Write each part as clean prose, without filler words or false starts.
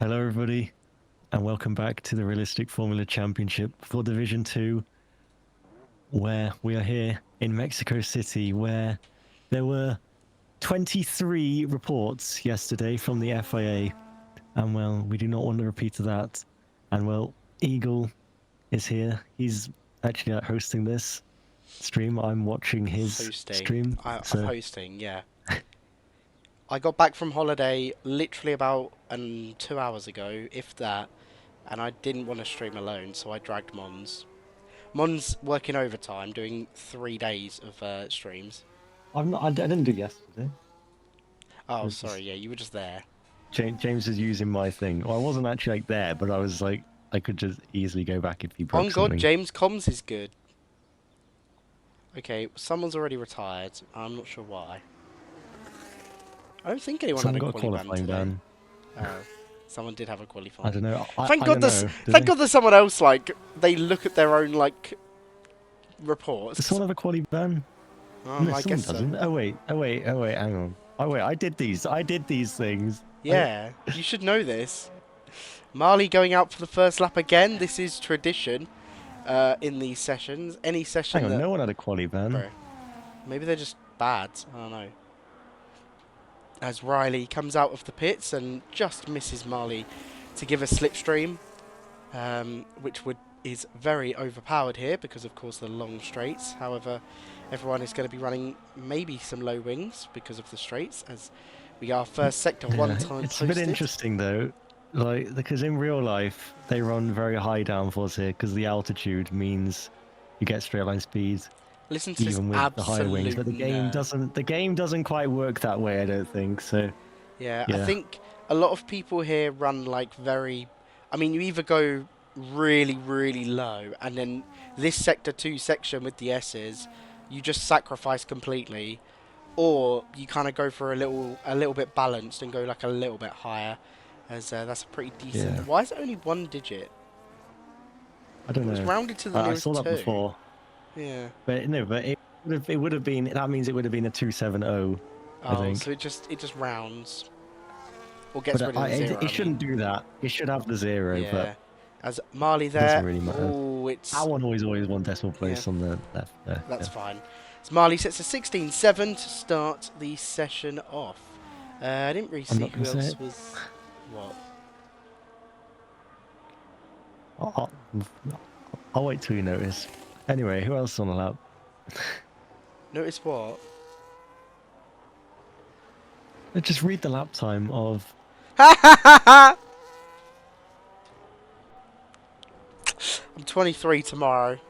Hello, everybody, and welcome back to the Realistic Formula Championship for Division 2, where we are here in Mexico City, where there were 23 reports yesterday from the FIA, and well, we do not want to repeat that. And well, Eagle is here. He's actually hosting this stream. I'm watching his stream. I'm So hosting, yeah. I got back from holiday literally about 2 hours ago, if that, and I didn't want to stream alone, so I dragged Mons. Mons working overtime, doing 3 days of streams. I didn't do yesterday. Oh, sorry, yeah, you were just there. James is using my thing. Well, I wasn't actually there, but I was like, I could just easily go back if he broke On God, something. James comms is good. Okay, someone's already retired. I'm not sure why. I don't think anyone Someone had got a qualifying today. ban. Someone did have a qualifying. I don't know. Thank I God don't know. Thank God there's someone else, like, they look at their own, like, reports. Does someone have a quali ban? No, I someone guess doesn't. so. Oh wait, hang on. Oh wait, I did these things. Yeah, you should know this. Marley going out for the first lap again. This is tradition in these sessions. Any session Hang on, that... no one had a quali ban. Bro, maybe they're just bad. I don't know. As Riley comes out of the pits and just misses Marley to give a slipstream, which is very overpowered here because, of course, the long straights. However, everyone is going to be running maybe some low wings because of the straights, as we are first sector one time It's posted. a bit interesting though, like because in real life they run very high downforce here because the altitude means you get straight line speed. Listen to Even this with the higher wings, but the game nerd. doesn't quite work that way. I don't think so. Yeah, I think a lot of people here run like very... I mean, you either go really, really low, and then this Sector 2 section with the S's, you just sacrifice completely, or you kind of go for a little bit balanced and go like a little bit higher, as that's a pretty decent... Yeah. Why is it only 1 digit? I don't know. It was rounded to the I nearest saw that 2. before. Yeah. But no, but it would have been. That means it would have been a 270. I think. So it just rounds. Or gets But rid of the 0. it shouldn't do that. It should have the 0. Yeah. But As Marley it there. doesn't really matter. Oh, it's... That one always one decimal place on the left there. That's fine. So Marley sets a 16.7 to start the session off. I didn't really see who else was... What? I'll wait till you notice. Anyway, who else is on the lap? Notice what? Just read the lap time of... I'm 23 tomorrow.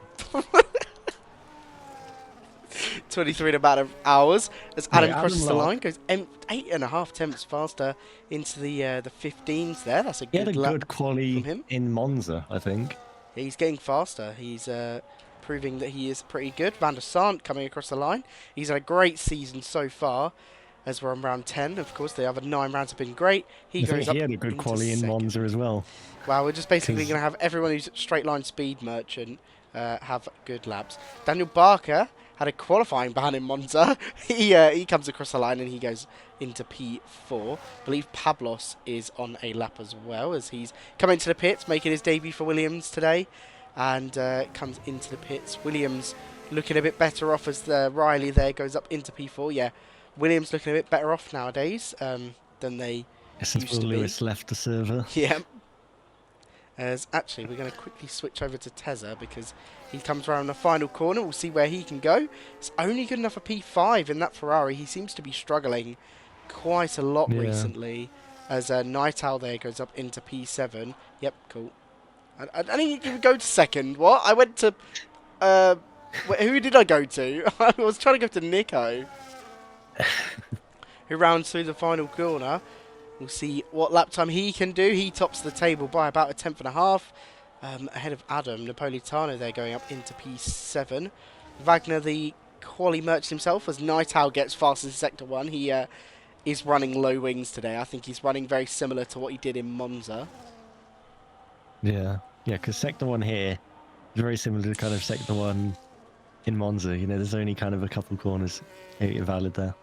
23 in about hours. As Adam crosses the line, goes 8.5 temps faster into the 15s there. That's a good lap. He had a good quali in Monza, I think. Yeah, he's getting faster. He's proving that he is pretty good. Van der Sant coming across the line. He's had a great season so far. As we're on round 10, of course, the other 9 rounds have been great. He had a good quali in Monza as well. Wow, we're just basically going to have everyone who's straight line speed merchant have good laps. Daniel Barker had a qualifying ban in Monza. He comes across the line and he goes into P4. I believe Pablos is on a lap as well, as he's coming to the pits, making his debut for Williams today, and comes into the pits. Williams looking a bit better off as Riley there goes up into P4. Yeah, Williams looking a bit better off nowadays than they used to be. Lewis left the server. Yeah. As actually, we're going to quickly switch over to Tezza because he comes around the final corner. We'll see where he can go. It's only good enough for P5 in that Ferrari. He seems to be struggling quite a lot recently. As Night Owl there goes up into P7. Yep, cool. I didn't even go to second. What? I went to... who did I go to? I was trying to go to Nico. Who rounds through the final corner. We'll see what lap time he can do. He tops the table by about a 10.5. Ahead of Adam. Napolitano there going up into P7. Wagner, the quali merchant himself, as Night Owl gets fast in Sector 1. He is running low wings today. I think he's running very similar to what he did in Monza. Yeah, because Sector 1 here is very similar to kind of Sector 1 in Monza. You know, there's only kind of a couple corners valid there.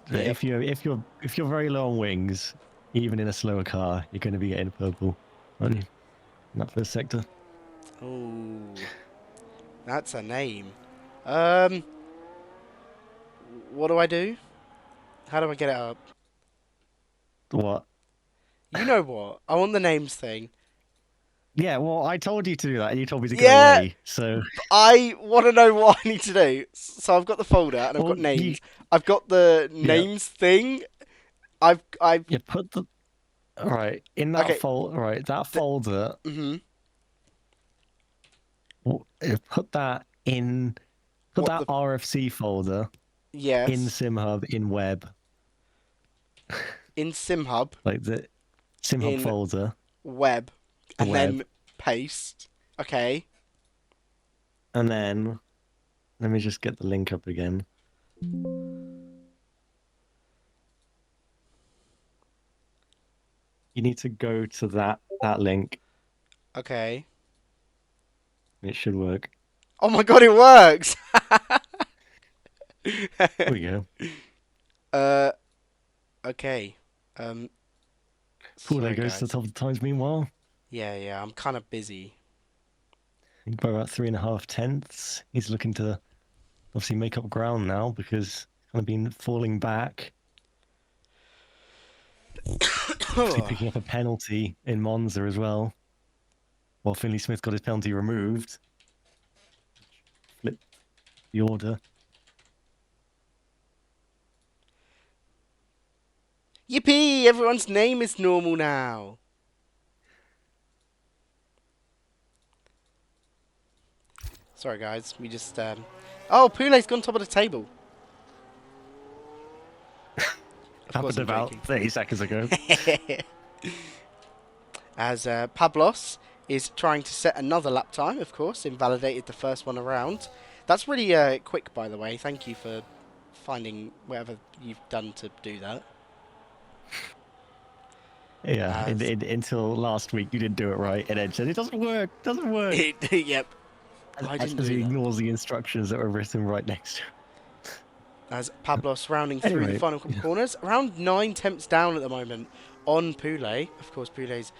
But if you're very low on wings, even in a slower car, you're going to be getting purple, aren't you? In that first sector. Oh, that's a name. Um, what do I do? How do I get it up? What? You know what? I want the names thing. Yeah, well, I told you to do that, and you told me to go Yeah, away. So, I want to know what I need to do. So I've got the folder and I've got well, you names. I've got the yeah, names thing. I've you put the all right in that okay. folder. Right, that The, folder. mhm. Put that in. Put What that the? RFC folder in Yes. SimHub in web, In SimHub, like the SimHub in folder, web, the and web, then paste. Okay. and then let me just get the link up again. You need to go to that link. Okay. It should work. Oh my god, it works. There we go. uh. Okay. Um. Paulo Sorry, goes to the guys. top of the times. Meanwhile, Yeah. I'm kind of busy. by about 3.5 tenths. He's looking to obviously make up ground now because he's kind of been falling back. Obviously picking up a penalty in Monza as well. While Finley Smith got his penalty removed. Flip the order. Yippee! Everyone's name is normal now. Sorry, guys. We just Oh, Poulet's gone top of the table. Of course, Happened I'm about joking. 30 seconds ago. As Pablos is trying to set another lap time, of course, invalidated the first one around. That's really quick, by the way. Thank you for finding whatever you've done to do that. Yeah, As until last week you didn't do it right, and Ed said it doesn't work, doesn't work. yep, I As didn't he do that. ignores the instructions that were written right next to As Pablos rounding him. through the Anyway, final couple corners, around 9 tenths down at the moment on Poulet. Of course, Poulet's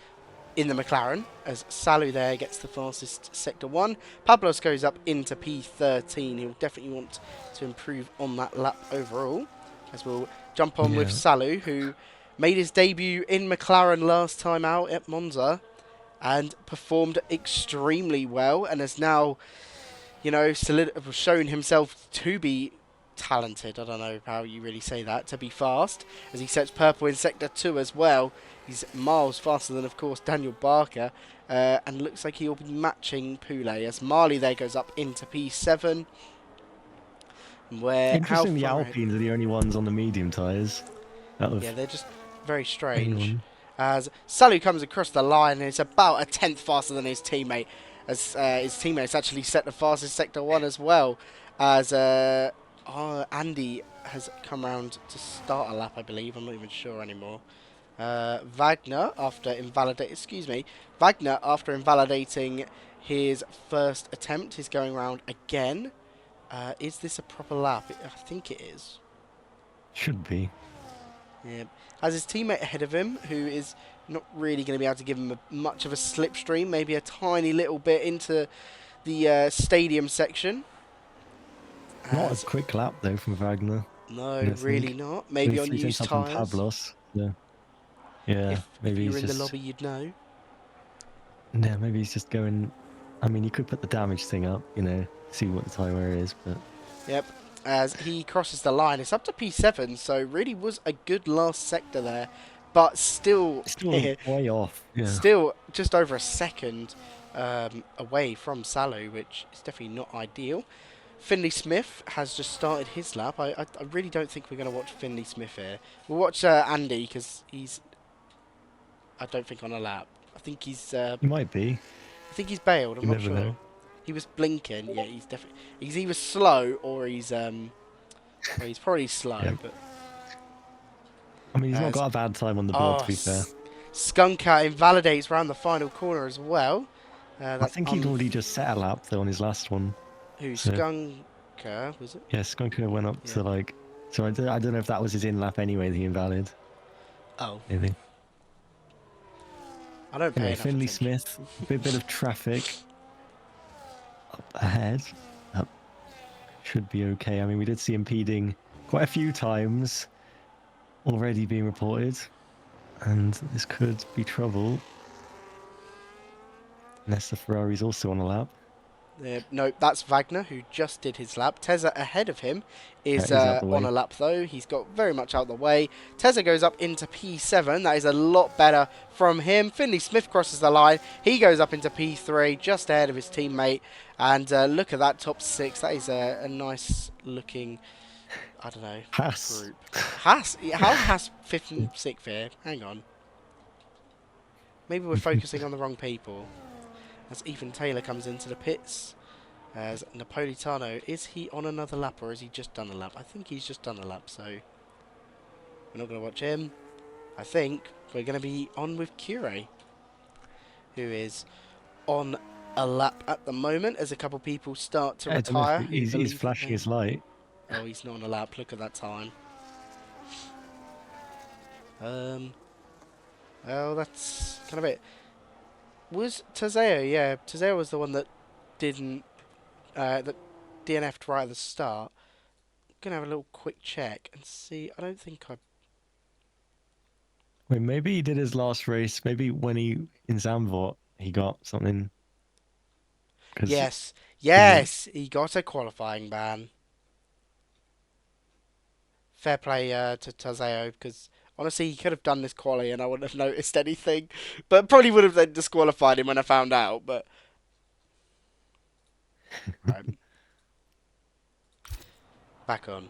in the McLaren as Salu there gets the fastest sector 1. Pablos goes up into P13. He'll definitely want to improve on that lap overall. As we'll jump on with yeah. Salu, who made his debut in McLaren last time out at Monza and performed extremely well and has now, you know, shown himself to be talented. I don't know how you really say that, to be fast, as he sets purple in sector 2 as well. He's miles faster than, of course, Daniel Barker, and looks like he'll be matching Poulet as Marley there goes up into P7. Where how Interesting, the far ahead? Alpines are the only ones on the medium tyres out Yeah, of they're just very strange. anyone. As Salu comes across the line, and it's about a tenth faster than his teammate. As his teammates actually set the fastest sector 1 as well. As Andy has come around to start a lap, I believe. I'm not even sure anymore. Wagner after invalidating his first attempt is going around again. Is this a proper lap? I think it is. Should be. Yeah. Has his teammate ahead of him, who is not really going to be able to give him much of a slipstream, maybe a tiny little bit into the stadium section. Not a quick lap though from Wagner. No, I really think. not. Maybe on 3 used tenths up on tyres. Pablos. Yeah. Yeah. If Maybe you he's were in the just. lobby, you'd know. Yeah. Maybe he's just going. I mean, you could put the damage thing up. You know, see what the tyre wear is, but. Yep. As he crosses the line, it's up to P7, so really was a good last sector there, but still, Still way off. Yeah. still just over a second away from Salu, which is definitely not ideal. Finley Smith has just started his lap. I really don't think we're going to watch Finley Smith here. We'll watch Andy because he's, I don't think, on a lap. I think he's He might be. I think he's bailed. I'm You not never sure. know. He was blinking. Yeah, he's either slow or he's well, he's probably slow. Yeah. But I mean, he's not got a bad time on the board, to be fair. Skunker invalidates round the final corner as well. I think he'd already just set a lap though on his last one. Who, So, Skunker, was it? yeah, Skunker went up to like. So I don't know if that was his in lap anyway that he invalid. Oh. Maybe. I don't pay Anyway, enough Finley attention. Smith, a bit of traffic up ahead. That should be okay. I mean, we did see impeding quite a few times already being reported, and this could be trouble. Unless the Ferrari's also on a lap. No, that's Wagner, who just did his lap. Tezza ahead of him is He's out the on way. a lap, though. He's got very much out the way. Tezza goes up into P7. That is a lot better from him. Finley Smith crosses the line. He goes up into P3, just ahead of his teammate. And look at that top 6. That is a nice looking, I don't know, Haas. group. Haas? How Haas 5th and 6th here? Hang on. Maybe we're focusing on the wrong people. As Ethan Taylor comes into the pits. As Napolitano, is he on another lap or has he just done a lap? I think he's just done a lap, so we're not going to watch him. I think we're going to be on with Cure, who is on a lap at the moment as a couple people start to retire. He's flashing his light. Oh, he's not on a lap. Look at that time. Well, that's kind of it. Was Tazeo? Yeah, Tazeo was the one that didn't that DNF'd right at the start. I'm gonna have a little quick check and see. I don't think I. Wait, maybe he did his last race. Maybe when he in Zandvoort he got something. Yes, he got a qualifying ban. Fair play to Tazeo, because honestly he could have done this quali and I wouldn't have noticed anything, but probably would have then disqualified him when I found out. But right. Back on.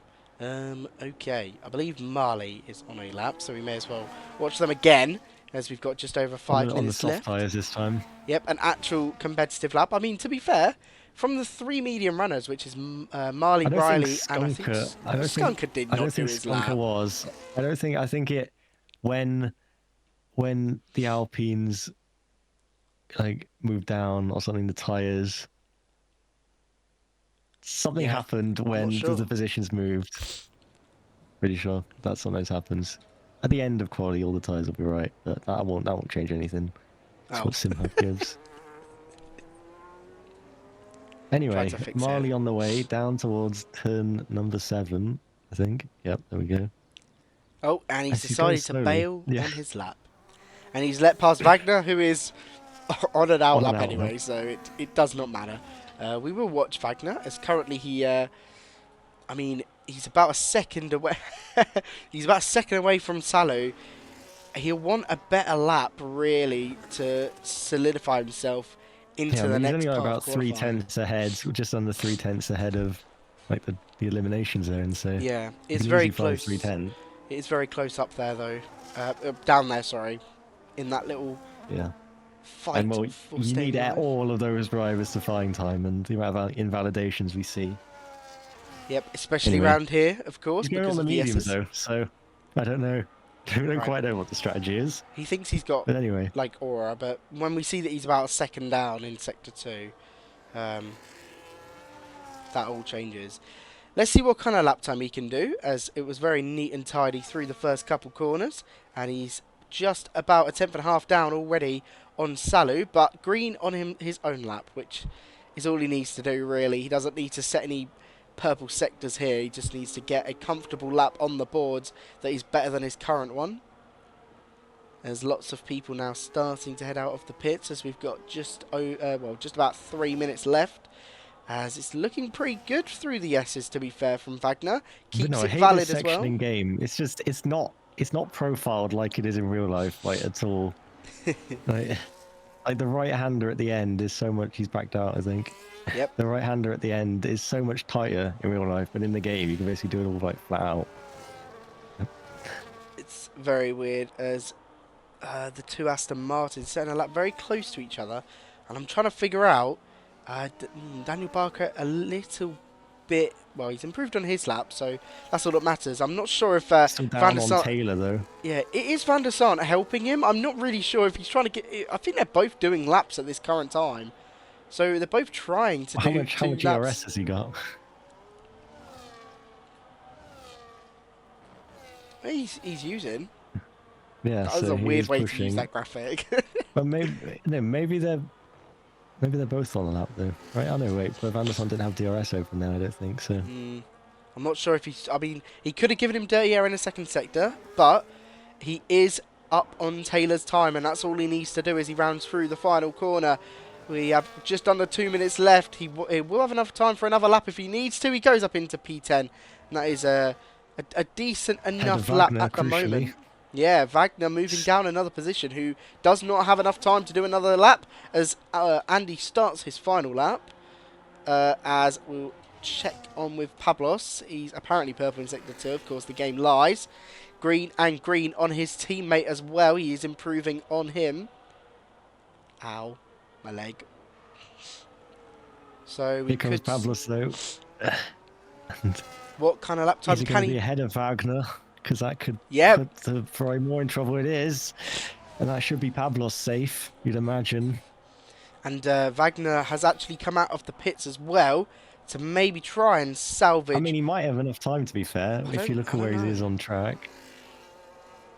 Okay, I believe Marley is on a lap, so we may as well watch them again, as we've got just over 5 minutes on the soft left. tyres this time. Yep, an actual competitive lap. I mean, to be fair, from the 3 medium runners, which is Marley, Riley, and I think Skunker did not do his lap. I think it when the Alpines like moved down or something, the tyres. Something happened when the positions moved. Pretty sure that sometimes happens. At the end of quality, all the tyres will be right, but that won't change anything. That's what SimHub gives. Anyway, Marley on the way down towards turn number 7, I think. Yep, there we go. Oh, and he's decided to bail on his lap, and he's let past Wagner, who is on an out lap anyway, so it does not matter. We will watch Wagner, as currently he, I mean, he's about a second away. He's about a second away from Salu. He'll want a better lap, really, to solidify himself into the next part. He's only got about 3/10 ahead, just under 3/10 ahead of like the elimination zone. So yeah, it's very close. 3:10. It is very close up there, though. Down there, sorry, in that little fight. And well, you need all of those drivers to find time, and the amount of invalidations we see. Yep, especially around here, of course. He's going on the mediums though, so I don't know. I don't quite know what the strategy is. He thinks he's got, like, aura, but when we see that he's about a second down in Sector 2, that all changes. Let's see what kind of lap time he can do, as it was very neat and tidy through the first couple corners, and he's just about a 10th and a half down already on Salu, but green on his own lap, which is all he needs to do, really. He doesn't need to set any purple sectors here. He just needs to get a comfortable lap on the boards that is better than his current one. There's lots of people now starting to head out of the pits, as we've got just about 3 minutes left, as it's looking pretty good through the S's, to be fair, from Wagner. Keeps it valid as well. In game, it's not profiled like it is in real life, like, at all. like the right-hander at the end is so much. He's backed out, I think. Yep. The right-hander at the end is so much tighter in real life, but in the game you can basically do it all like flat out. It's very weird, as the two Aston Martins setting a lap very close to each other, and I'm trying to figure out Daniel Barker a little bit. Well, he's improved on his lap, so that's all that matters. I'm not sure if Still down on Taylor though. Yeah, it is Van der Sar helping him. I'm not really sure if he's trying to get. I think they're both doing laps at this current time. So they're both trying to do how much ERS has he got? He's using. Yeah, That was a so he weird is way to use pushing. that graphic. But maybe no, maybe they're both on the lap though, right? Oh no, wait, but Van der Sar didn't have DRS open there. I don't think so. I'm not sure if he's... I mean, he could have given him dirty air in the second sector, but he is up on Taylor's time, and that's all he needs to do as he rounds through the final corner. We have just under 2 minutes left. He will have enough time for another lap if he needs to. He goes up into P10, and that is a decent Head of enough lap Wagner, at the crucially. moment. Yeah, Wagner moving down another position, who does not have enough time to do another lap as Andy starts his final lap. As we'll check on with Pablos. He's apparently purple in sector 2. Of course, the game lies. Green and green on his teammate as well. He is improving on him. Ow, my leg. So we Here comes could... Pablos though. What kind of lap time Is he can going to he... be ahead of Wagner? Because that could Yep. put the Ferrari more in trouble. It is. And that should be Pablos safe, you'd imagine. And Wagner has actually come out of the pits as well to maybe try and salvage... I mean, he might have enough time, to be fair, if you look at where he is on track.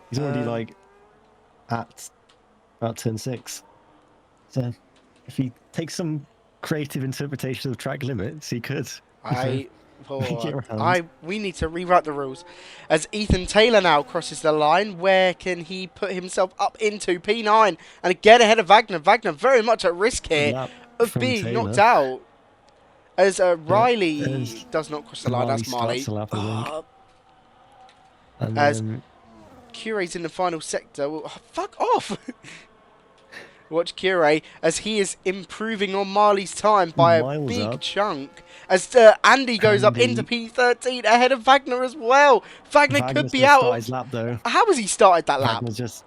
He's already, like, at about turn 6. So, if he takes some creative interpretation of track limits, he could. We need to rewrite the rules. As Ethan Taylor now crosses the line, where can he put himself up into? P9 and again ahead of Wagner. Wagner very much at risk here of being Taylor. knocked out. As Riley does not cross the line. That's Marley. As Cure's in the final sector. Well, fuck off! Watch Cure as he is improving on Marley's time by a big chunk. As Andy goes up into P13 ahead of Wagner as well. Wagner could be out. His lap, though. How has he started that lap? Wagner's just...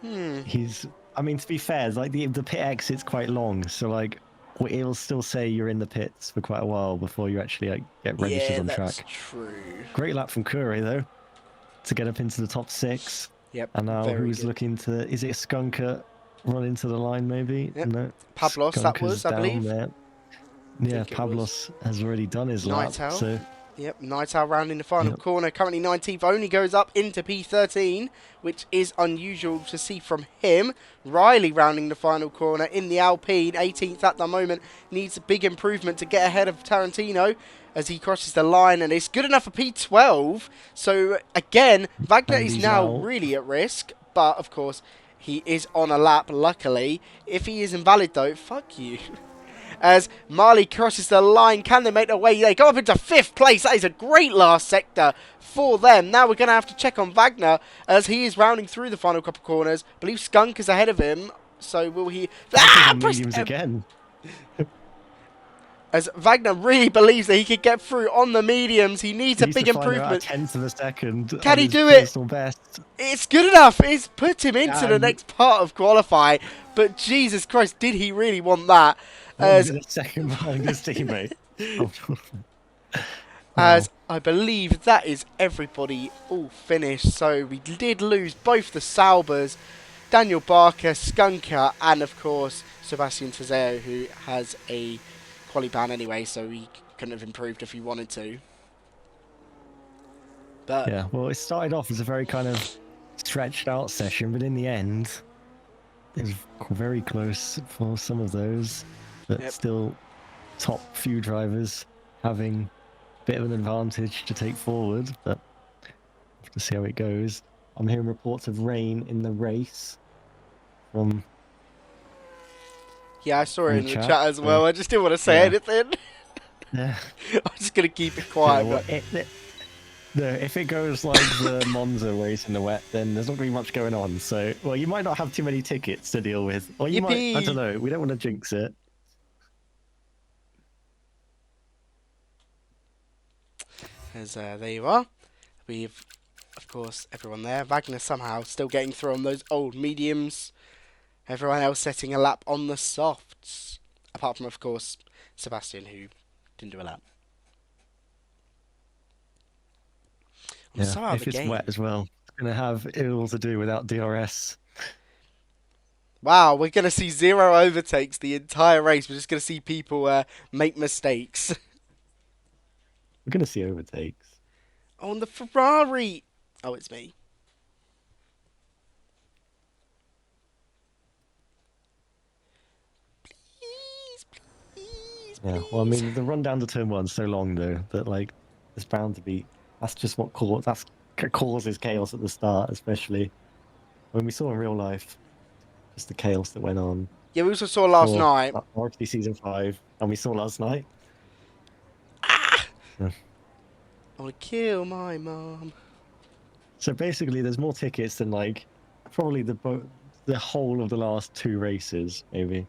He's... I mean, to be fair, like the pit exit's quite long, so like it'll still say you're in the pits for quite a while before you actually like get registered on track. Yeah, that's true. Great lap from Cure though, to get up into the top 6. Yep. And now who's looking to... Is it Skunker run into the line maybe? Yep. No. Pablos, that was, I believe. There. Yeah, Pablos has already done his lap. So... Yep, Night Owl rounding the final corner. Currently 19th, only goes up into P13, which is unusual to see from him. Riley rounding the final corner in the Alpine, 18th at the moment. Needs a big improvement to get ahead of Tarantino as he crosses the line, and it's good enough for P12. So again, Wagner is now really at risk, but of course he is on a lap, luckily. If he is invalid though, fuck you. As Marley crosses the line, can they make their way? They go up into 5th place. That is a great last sector for them. Now we're going to have to check on Wagner as he is rounding through the final couple corners. I believe Skunk is ahead of him. So will he... mediums again. As Wagner really believes that he could get through on the mediums. He needs a big improvement. A tenth of a second. Can he do it? Best. It's good enough. It's put him into the next part of qualifying. But Jesus Christ, did he really want that? As a second behind his teammate. As I believe that is everybody all finished. So we did lose both the Saubers, Daniel Barker, Skunker, and of course Sebastian Tezeo, who has a quali ban anyway, so he couldn't have improved if he wanted to. But yeah, well, it started off as a very kind of stretched out session, but in the end, it was very close for some of those. But still, top few drivers having a bit of an advantage to take forward. But we'll have to see how it goes. I'm hearing reports of rain in the race from... Yeah, I saw it in the chat as well. I just didn't want to say anything. Yeah. I'm just going to keep it quiet. Yeah, no, if it goes like the Monza race in the wet, then there's not going to be much going on. So, well, you might not have too many tickets to deal with. Or you might, I don't know, we don't want to jinx it. As there you are. We've, of course, everyone there. Wagner somehow still getting through on those old mediums. Everyone else setting a lap on the softs. Apart from, of course, Sebastian, who didn't do a lap. Yeah, if it's wet as well, it's going to have ill to do without DRS. Wow, we're going to see 0 overtakes the entire race. We're just going to see people make mistakes. We're going to see overtakes. On the Ferrari. Oh, it's me. Yeah, well, I mean, the run down to turn one's so long though that like it's bound to be. That's just what causes chaos at the start, especially when we saw in real life just the chaos that went on. Yeah, we also saw last For night. RFC season 5, and we saw last night. So, I want to kill my mom. so basically, there's more tickets than like probably the whole of the last 2 races, maybe,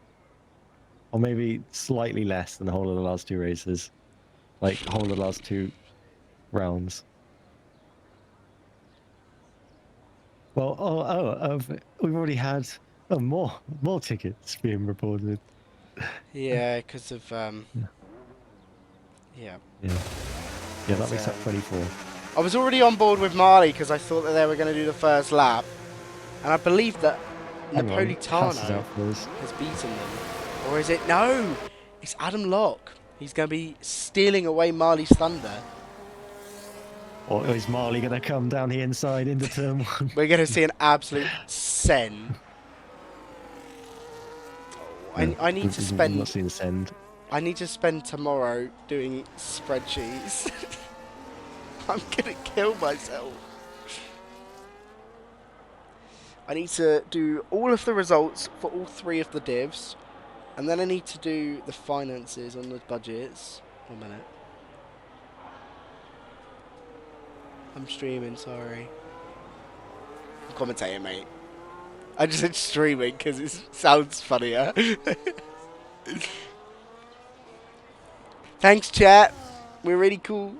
or maybe slightly less than the whole of the last 2 races, like the whole of the last 2 rounds. Well, we've already had more tickets being reported. Yeah, because of Yeah, yeah. yeah, that makes up 24. I was already on board with Marley because I thought that they were going to do the first lap, and I believe that Hang on, Cass is Napolitano out for us. has beaten them. Or is it? No! It's Adam Locke. He's going to be stealing away Marley's thunder. Or is Marley going to come down the inside into turn 1? We're going to see an absolute sen. I need to We've spend... not seen the send. I need to spend tomorrow doing spreadsheets. I'm going to kill myself. I need to do all of the results for all 3 of the divs. And then I need to do the finances on the budgets. 1 minute. I'm streaming, sorry. I'm commentating, mate. I just said streaming because it sounds funnier. Thanks, chat. We're really cool.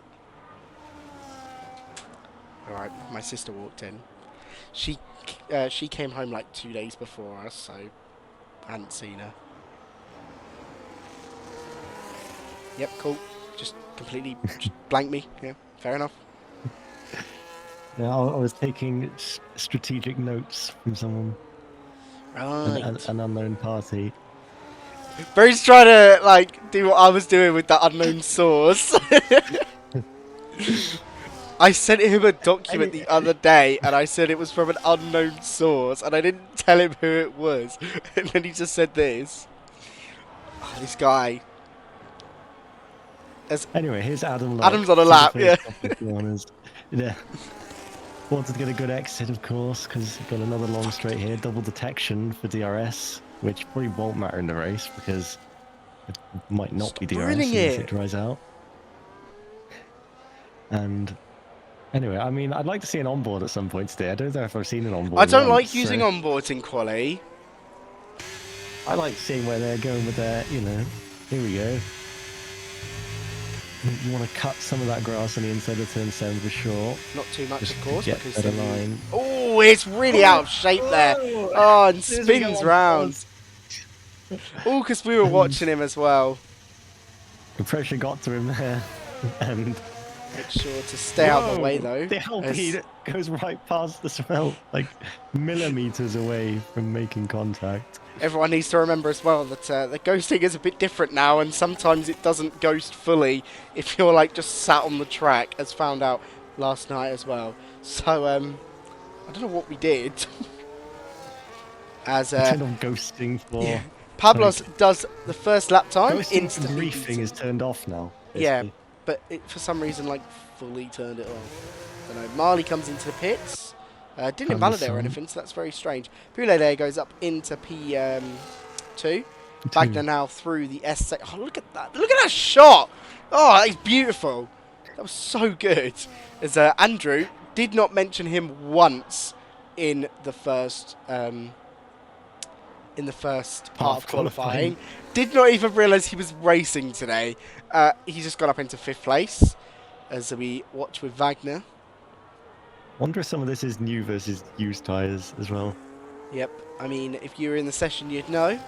Alright, my sister walked in. She came home like 2 days before us, so I hadn't seen her. Yep, cool. Just completely just blank me. Yeah, fair enough. Yeah, I was taking strategic notes from someone. Right. An unknown party. Bro's trying to like do what I was doing with that unknown source. I sent him a document the other day, and I said it was from an unknown source, and I didn't tell him who it was. And then he just said this. Oh, this guy. Anyway, here's Adam Locke. Adam's on a lap, yeah. Yeah. Wanted to get a good exit, of course, because he's got another long straight here. Double detection for DRS, which probably won't matter in the race, because it might not be DRS unless it dries out. And anyway, I mean, I'd like to see an onboard at some point today. I don't know if I've seen an onboard. I don't like using onboards in quali. I like seeing where they're going with their, you know, here we go. You want to cut some of that grass on the inside of turn 7 for sure. Not too much, just of course. Get better line. Oh, it's really out of shape there. Oh, and spins round. Oh, because we were watching him as well. The pressure got to him there. And make sure to stay out of the way, though. The LP goes right past as well, like millimeters away from making contact. Everyone needs to remember as well that the ghosting is a bit different now, and sometimes it doesn't ghost fully if you're like just sat on the track, as found out last night as well. So I don't know what we did. As turn on ghosting for yeah. Pablos does the first lap time instantly. Briefing is turned off now. Basically. Yeah, but it for some reason like fully turned it off. I don't know. Marley comes into the pits. Didn't invalidate or anything, so that's very strange. Pulele goes up into P2. Wagner now through the S6. Oh, look at that. Look at that shot. Oh, that is beautiful. That was so good. As Andrew did not mention him once in the first part of qualifying. Did not even realise he was racing today. He's just got up into 5th place as we watch with Wagner. Wonder if some of this is new versus used tyres as well. Yep. I mean, if you were in the session, you'd know.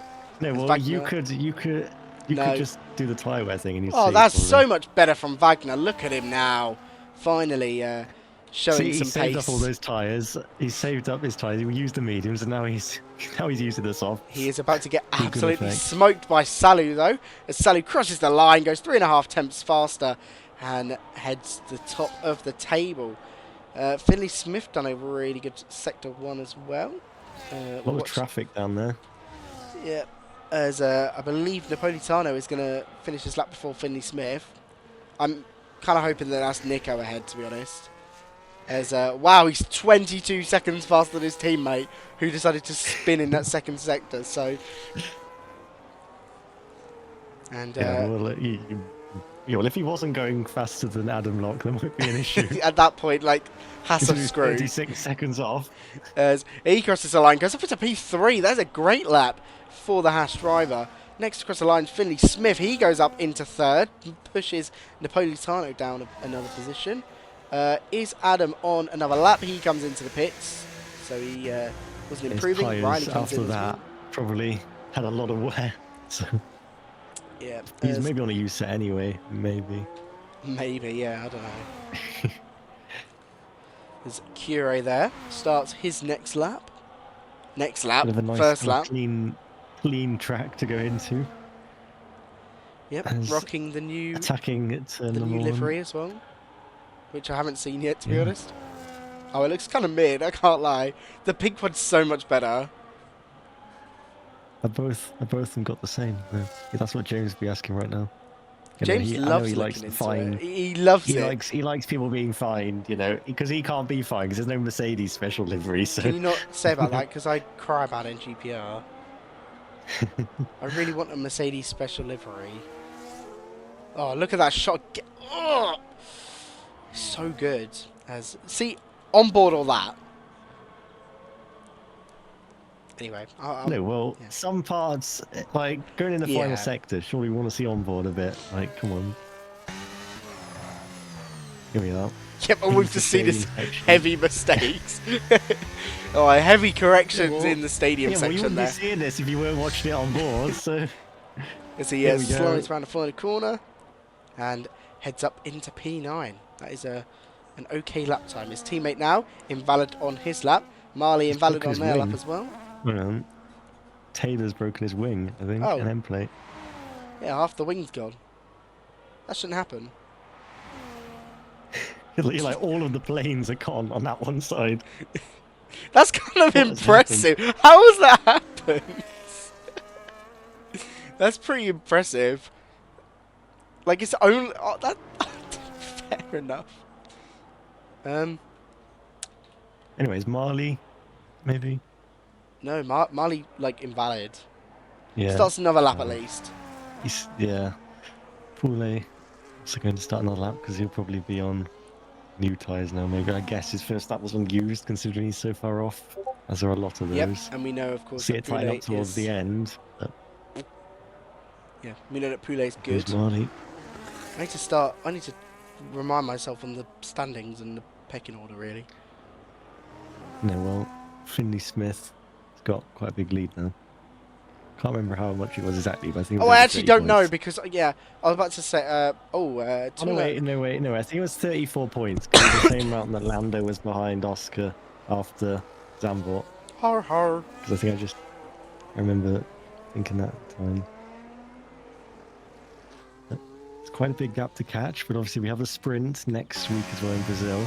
No, well, you could just do the tyre wear thing and you'd see. Oh, that's so much better from Wagner. Look at him now. Finally showing some pace. He saved up all those tyres. He saved up his tyres. He used the mediums, and now he's using the soft. He is about to get absolutely smoked by Salu, though, as Salu crosses the line, goes 3.5 tenths faster, and heads to the top of the table. Finley Smith done a really good sector 1 as well. A lot of traffic down there. Yeah. as I believe Napolitano is going to finish his lap before Finley Smith. I'm kind of hoping that that's Nico ahead, to be honest. As wow, he's 22 seconds faster than his teammate, who decided to spin in that second sector. So, and Yeah, well, if he wasn't going faster than Adam Locke, there might be an issue. at that point, like, has He's some screw. 36 seconds off. As he crosses the line, goes up into P3. That's a great lap for the Haas driver. Next across the line, Finley Smith. He goes up into third, pushes Napolitano down another position. Is Adam on another lap? He comes into the pits, so he wasn't improving. Riley comes after in that probably had a lot of wear. So yeah, he's maybe on a use set anyway. Maybe, yeah, I don't know. There's Cure there. Starts his next lap. Nice first lap. Clean track to go into. Yep, rocking the new attacking it the new livery as well, which I haven't seen yet, to be honest. Oh, it looks kind of mid, I can't lie. The pink one's so much better. Both of them got the same. Yeah, that's what James would be asking right now. James loves looking into it. He loves it. He likes people being fined, you know, because he can't be fined because there's no Mercedes special livery. So. Can you not say about that? Because I cry about it in GPR. I really want a Mercedes special livery. Oh, look at that shot. Oh, so good. See, on board all that. Anyway, some parts, like going in the final sector, surely we want to see on board a bit. Like, come on. Here we are. Yeah, but we've just seen this heavy mistakes. Heavy corrections in the stadium section you wouldn't there. be seeing this if you weren't watching it on board, so... As he slides around the final corner and heads up into P9. That is an okay lap time. His teammate now, invalid on his lap. Marley invalid on their lap as well. Taylor's broken his wing, I think, an end plate. Yeah, half the wing's gone. That shouldn't happen. Like all of the planes are gone on that one side. That's kind of impressive. How has that happened? That's pretty impressive. Like it's only that. Fair enough. Anyways, Marley, maybe. No, Marley like invalid. Yeah. Starts another lap at least. Poulet also going to start another lap because he'll probably be on new tyres now. Maybe I guess his first lap wasn't used considering he's so far off. As there are a lot of those. Yep, and we know of course. See it tighten up towards the end. But yeah, we know that Poulet's good. Marley. I need to remind myself on the standings and the pecking order really. No, well, Finley Smith has got quite a big lead now. Can't remember how much it was exactly, but I think. I actually don't know because I was about to say. No, wait. I think it was 34 points. Cause it was the same round that Lando was behind Oscar after Zambot. Har har. Because I remember thinking that time. It's quite a big gap to catch, but obviously we have a sprint next week as well in Brazil.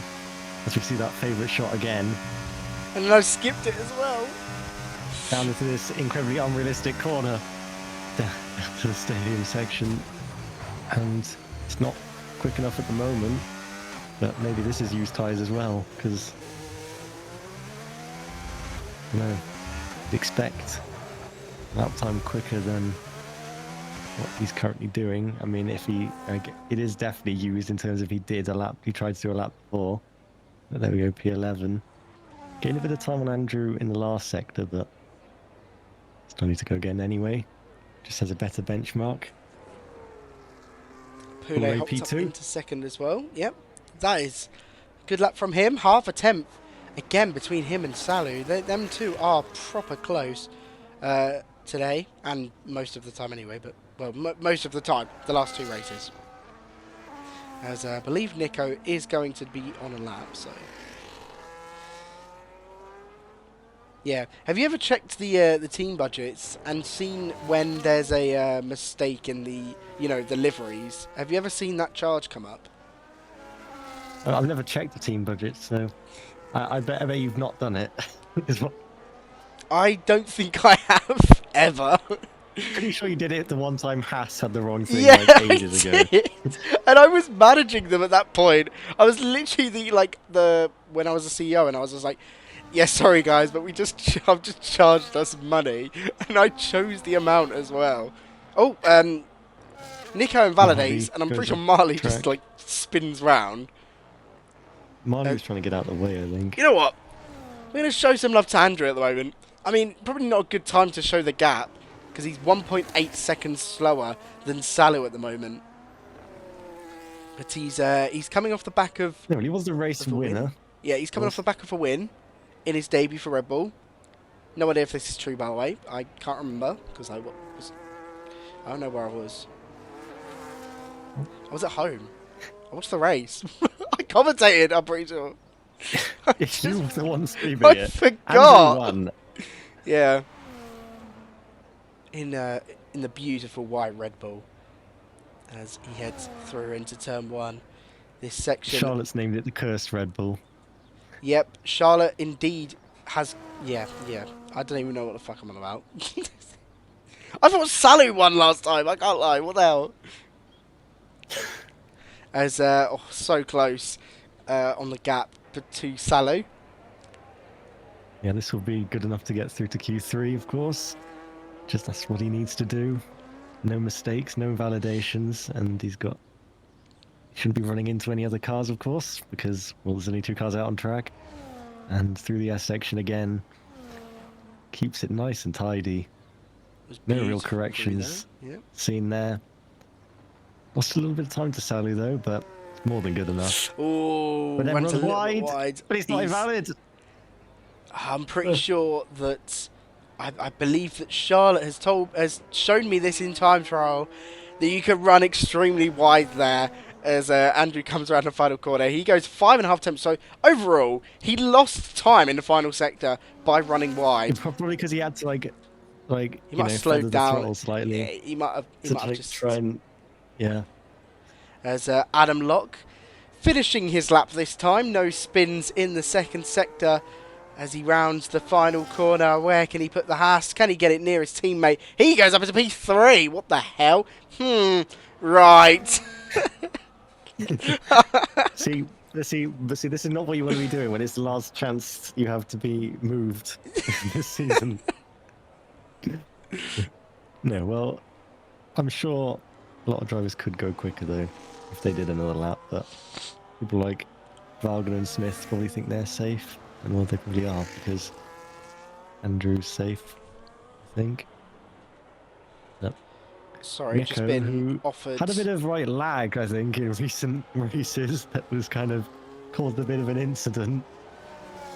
As we see that favourite shot again. And I skipped it as well. Down into this incredibly unrealistic corner. Down to the stadium section. And it's not quick enough at the moment. But maybe this is used tyres as well, because expect lap time quicker than what he's currently doing. I mean, if it is definitely used in terms of he tried to do a lap before. But there we go, P11. Getting a bit of time on Andrew in the last sector, but still need to go again anyway. Just has a better benchmark. Poulet hops up into second as well. Yep, that is a good lap from him. Half a tenth again between him and Salu. Them two are proper close today, and most of the time anyway. But most of the time, the last two races. As I believe Nico is going to be on a lap, so. Yeah. Have you ever checked the team budgets and seen when there's a mistake in the the liveries? Have you ever seen that charge come up? I've never checked the team budgets, so I bet you've not done it. I don't think I have ever. Pretty sure you did it the one time Haas had the wrong thing Yeah, like I ages ago. did. And I was managing them at that point. I was literally when I was a CEO, and I was just like, "Yeah, sorry guys, but I've just charged us money," and I chose the amount as well. Oh, Nico invalidates, Marley and I'm goes pretty sure off Marley just track. like spins round. Marley Uh, was trying to get out of the way, I think. you know what? We're gonna show some love to Andrew at the moment. I mean, probably not a good time to show the gap because he's 1.8 seconds slower than Salu at the moment. But he's coming off the back of No, he was the race a win. winner. Yeah, he's coming off the back of a win in his debut for Red Bull. No idea if this is true, by the way. I can't remember because I don't know where I was. I was at home. I watched the race. I commentated, I'm pretty sure. It's you the one streaming I it. forgot. Andrew won. Yeah. In the beautiful white Red Bull as he heads through into turn 1. This section. Charlotte's named it the Cursed Red Bull. Yep, Charlotte indeed has. Yeah. I don't even know what the fuck I'm on about. I thought Salu won last time. I can't lie. What the hell? As so close on the gap to Salu. Yeah, this will be good enough to get through to Q3, of course. Just that's what he needs to do. No mistakes, no invalidations, and he shouldn't be running into any other cars, of course, because, well, there's only 2 cars out on track. And through the S section again, keeps it nice and tidy. No real corrections seen there. Lost a little bit of time to Sally, though, but more than good enough. Oh, but then runs a run little bit wide. But he's not invalid. I'm pretty sure that I believe that Charlotte has shown me this in time trial that you can run extremely wide there. As Andrew comes around the final corner, he goes 5.5 temps. So overall, he lost time in the final sector by running wide. Probably because he had to like he might have slowed down slightly. Yeah, he might have just try and As Adam Locke finishing his lap this time, no spins in the second sector. As he rounds the final corner, where can he put the Haas? Can he get it near his teammate? He goes up into P3. What the hell? Right. see, this is not what you want to be doing when it's the last chance you have to be moved this season. No, well, I'm sure a lot of drivers could go quicker though if they did another lap, but people like Wagner and Smith probably think they're safe, and well, they probably are because Andrew's safe, I think. Yep. Sorry, Nico, just been who offered. had a bit of lag, I think, in recent races that was kind of caused a bit of an incident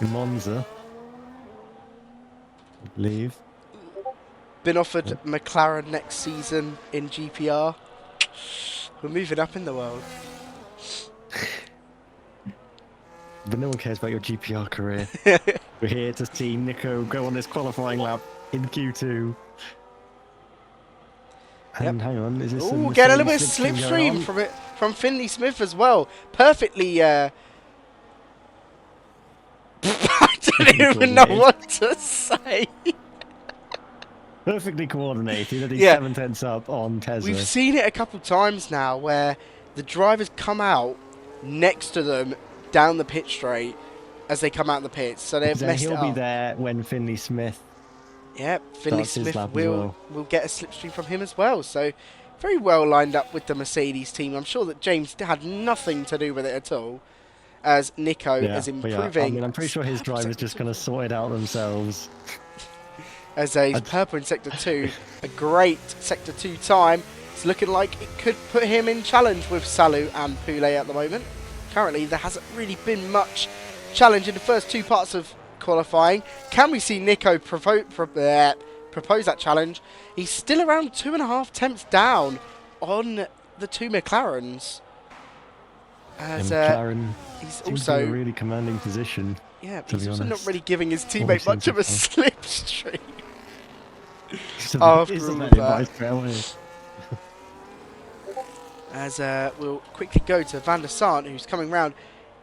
in Monza, I believe. Been offered McLaren next season in GPR. We're moving up in the world. But no one cares about your GPR career. We're here to see Nico go on this qualifying lap in Q2. And hang on, is this Ooh, get a little bit of slipstream from Finley Smith as well. Perfectly. I don't even know what to say. Perfectly coordinated, and he's 7 tenths up on Tesla. We've seen it a couple times now where the drivers come out next to them down the pit straight as they come out of the pits. So they've messed it up. He'll be there when Finley Smith. Yeah, Finley Smith will get a slipstream from him as well. So very well lined up with the Mercedes team. I'm sure that James had nothing to do with it at all. As Nico is improving. I mean, I'm pretty sure his drivers just going to sort it out themselves. As he's purple in Sector 2. A great Sector 2 time. It's looking like it could put him in challenge with Salu and Poulet at the moment. Currently, there hasn't really been much challenge in the first 2 parts of qualifying. Can we see Nico propose that challenge? He's still around 2.5 temps down on the 2 McLarens. As McLaren he's also in a really commanding position. Yeah, but he's also not really giving his teammate much of a slipstream. As we'll quickly go to Van der Sant, who's coming round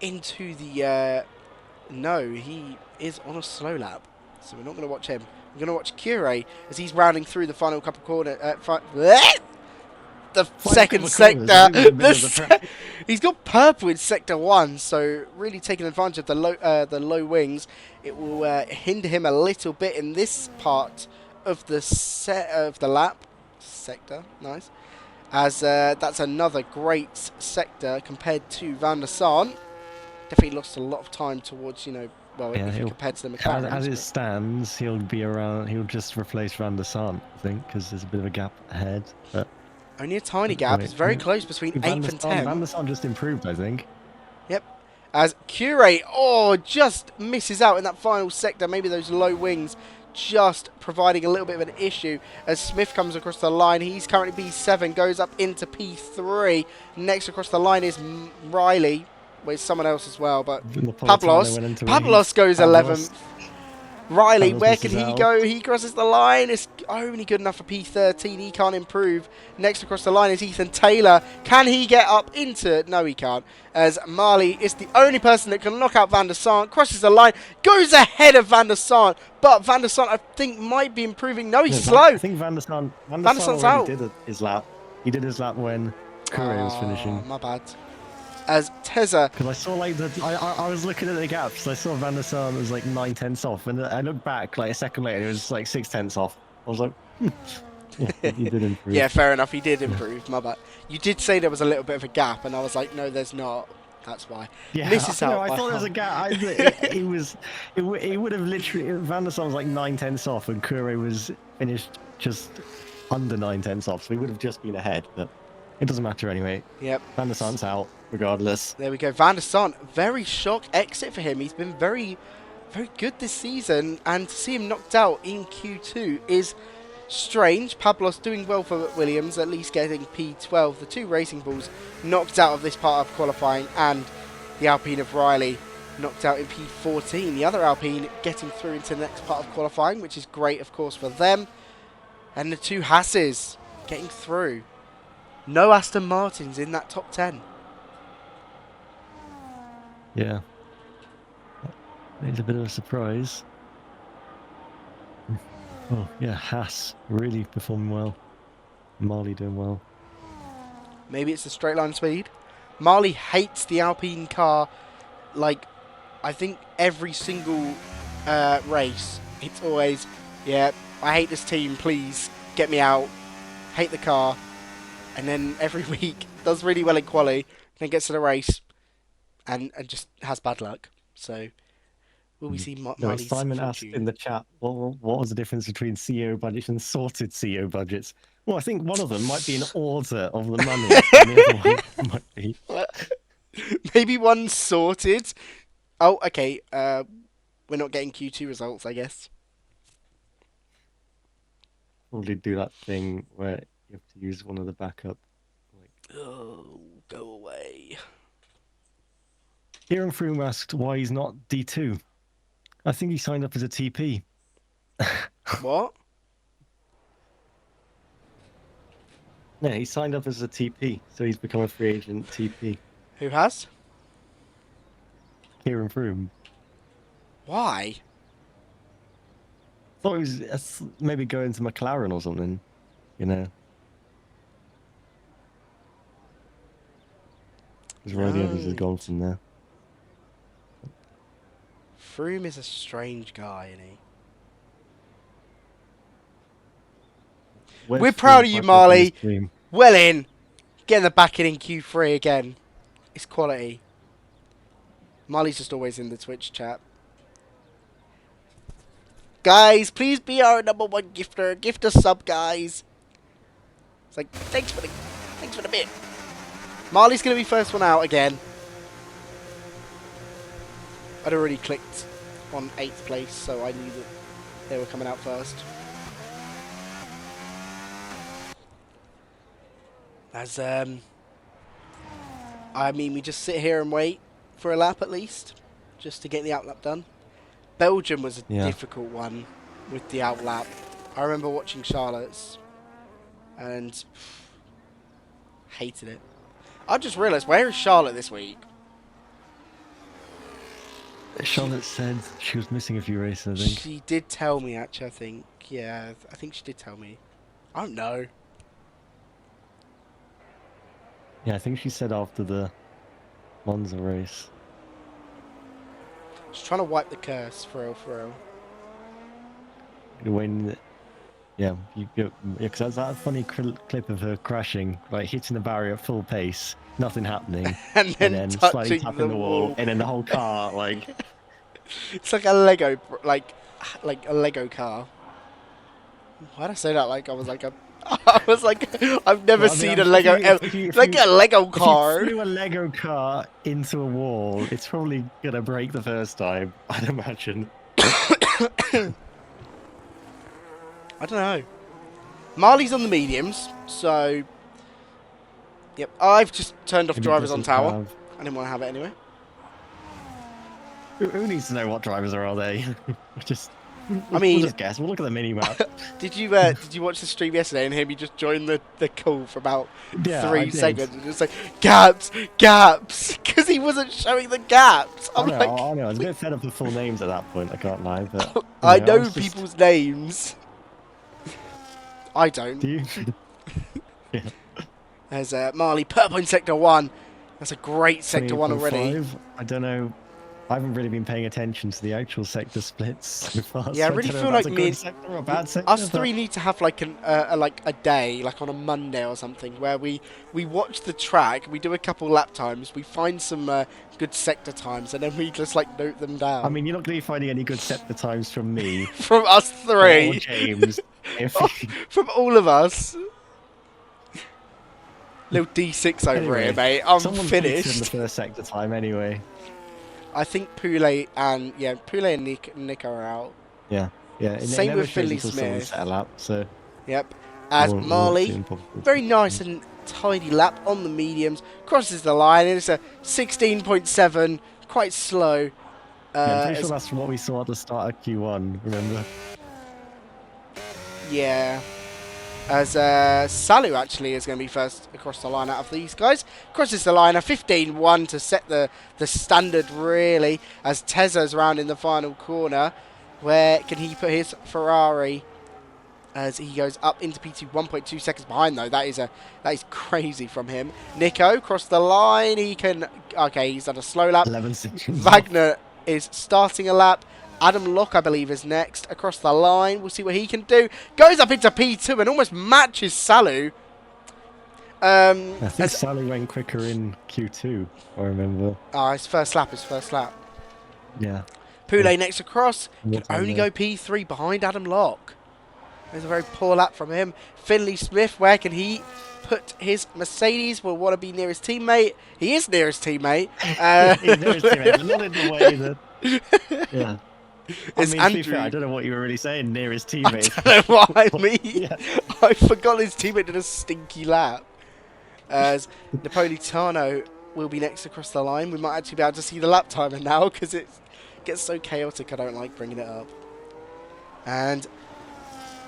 into the... no, he is on a slow lap, so we're not going to watch him. We're going to watch Cure as he's rounding through the final couple corner. The second sector. He's got purple in sector 1, so really taking advantage of the low wings. It will hinder him a little bit in this part of the lap sector. Nice, as that's another great sector compared to Van der Sant. Definitely lost a lot of time towards, well, Yeah, if you compare to the McLarens. As it stands, he'll be around. He'll just replace Van der Sant, I think, because there's a bit of a gap ahead. But only a tiny gap. It's very close between 8th and 10th. Van der Sant just improved, I think. Yep. As Cure, just misses out in that final sector. Maybe those low wings just providing a little bit of an issue. As Smith comes across the line, he's currently P7, goes up into P3. Next across the line is Riley. Well, it's someone else as well, but Pablos goes 11th. Riley, where can he go? He crosses the line. It's only good enough for P13. He can't improve. Next across the line is Ethan Taylor. Can he get up into... No, he can't. As Marley is the only person that can knock out Van der Sant. Crosses the line. Goes ahead of Van der Sant. But Van der Sant, I think, might be improving. No, he's slow. I think Van der Sant's out. Did his lap. He did his lap when Courier was finishing. My bad. As Tezza... Because I saw, I was looking at the gaps. I saw Van der Sant was, 9/10 off. And I looked back, a second later, it was, 6/10 off. I was like, yeah, he did improve. Yeah, fair enough. He did improve. My bad. You did say there was a little bit of a gap, and I was like, no, there's not. That's why. Yeah, I thought there was a gap. It would have literally... Van der Sant was, 9/10 off, and Courier was finished just under 9/10 off. So he would have just been ahead, but it doesn't matter anyway. Yep. Van der Sant's out. Regardless. There we go. Van der Sant, very shock exit for him. He's been very, very good this season, and to see him knocked out in Q2 is strange. Pablos doing well for Williams, at least getting P12. The two Racing Bulls knocked out of this part of qualifying, and the Alpine of Riley knocked out in P14. The other Alpine getting through into the next part of qualifying, which is great, of course, for them. And the two Hasses getting through. No Aston Martins in that top 10. Yeah. It's a bit of a surprise. Oh, yeah, Haas really performing well. Marley doing well. Maybe it's the straight line speed. Marley hates the Alpine car. I think every single race, it's always, yeah, I hate this team, please get me out. Hate the car. And then every week, does really well in quali, then gets to the race. And just has bad luck. So, will we see Marley's Simon asked fortune? in the chat, what was the difference between CEO budgets and sorted CEO budgets? Well, I think one of them might be an order of the money. And the other one might be... Maybe one sorted. Oh, okay. We're not getting Q2 results, I guess. Probably do that thing where you have to use one of the backup. Oh, go away. Kieran Froome asked why he's not D2. I think he signed up as a TP. What? No, he signed up as a TP, so he's become a free agent TP. Who has? Kieran Froome. Why? Thought he was maybe going to McLaren or something, Because Roddy Evans has gone from there. Froome is a strange guy, isn't he? We're proud of you, Marley. Well in. Getting the back in Q3 again. It's quality. Marley's just always in the Twitch chat. Guys, please be our #1 gifter. Gift a sub, guys. It's like, thanks for the bit. Marley's going to be first one out again. I'd already clicked on 8th place, so I knew that they were coming out first. As, I mean, we just sit here and wait for a lap at least, just to get the outlap done. Belgium was a difficult one with the outlap. I remember watching Charlotte's and hated it. I just realised, where is Charlotte this week? Charlotte said she was missing a few races, I think. She did tell me, actually, I think. Yeah, I think she did tell me. I don't know. Yeah, I think she said after the Monza race. She's trying to wipe the curse, for real, for real. When, yeah, because that's that funny clip of her crashing, like hitting the barrier at full pace, nothing happening, And and then then slightly touching tapping the the wall, wall. and then the whole car, like, It's like a Lego, like a Lego car. Why'd I say that? Like I was like a, I was like, I've never well, I mean, seen a Lego, like a Lego if you car. threw a Lego car into a wall, it's probably gonna break the first time, I'd imagine. I don't know. Marley's on the mediums, so yep. I've just turned off Maybe drivers on doesn't tower. have... I didn't want to have it anyway. Who needs to know what drivers are they? just, I mean, we'll just guess. We'll look at the mini map. did you watch the stream yesterday and hear me just join the call for about Yeah, 3 I did. seconds and just like gaps, because he wasn't showing the gaps. I'm like, I know. I was a bit fed up with full names at that point. I can't lie, but I I know was just... people's names. I don't. Do you? Yeah. There's Marley, purple in sector 1. That's a great sector 1 already. 28.5. I don't know. I haven't really been paying attention to the actual sector splits so far. Yeah, I so really don't know feel if that's like a me good and sector or a bad sector. us three need to have like a day, like on a Monday or something, where we watch the track, we do a couple lap times, we find some good sector times, and then we just like note them down. I mean, you're not going to be finding any good sector times from me. From us three. Or James. From all of us. Little D6 over Anyway, here, mate. I'm someone beats in the finished. first sector time anyway. I think Poulet and Nick are out. Yeah. It Same never with shows Finley until someone's Smith. set a lap, so... Yep. As Marley, very nice and tidy lap on the mediums, crosses the line, and it's a 16.7, quite slow. Yeah, I'm pretty sure that's what we saw at the start of Q1, remember? Yeah. As Salu actually is going to be first across the line out of these guys. Crosses the line, a 15.1 to set the standard, really, as Tezza's round in the final corner. Where can he put his Ferrari as he goes up into P2, 1.2 seconds behind, though. That is crazy from him. Nico crossed the line. He can... Okay, he's done a slow lap. 11 seconds. Wagner is starting a lap. Adam Locke, I believe, is next across the line. We'll see what he can do. Goes up into P2 and almost matches Salu. I think Salu went quicker in Q2, I remember. His first lap. Yeah. Poulet next across. Can only go P3 behind Adam Locke. There's a very poor lap from him. Finley Smith, where can he put his Mercedes? Will want to be near his teammate. He is near his teammate. He's near his teammate, but not in the way that... Yeah. It's I mean, Andrew. to be fair, I don't know what you were really saying, near his teammate. I don't know what I mean. Yeah. I forgot his teammate did a stinky lap. As Napolitano will be next across the line. We might actually be able to see the lap timer now because it gets so chaotic. I don't like bringing it up. And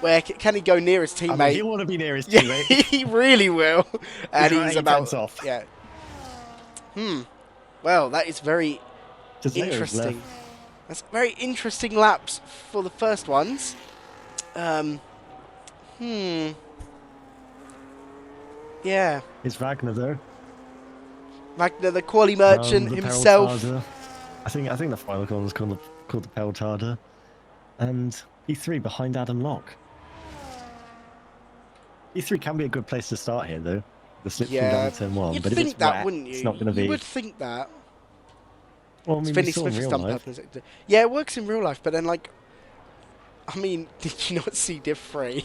where can he go near his teammate? I mean, he'll want to be near his teammate. Yeah, he really will. And he's about off. Yeah. Well, that is very Just interesting. That's very interesting laps for the first ones. Yeah. It's Wagner though. Wagner, the quali merchant The himself. Peltarda. I think the final corner was called the Peltarda. And E3 behind Adam Locke. E3 can be a good place to start here though. The slip down to turn 1. You'd But if think it's that, wet, wouldn't you? it's not going to be... You would think that. Well, I mean, Finley we saw Smith in has real done life. purple. Yeah, it works in real life, but then, like... I mean, did you not see Div 3?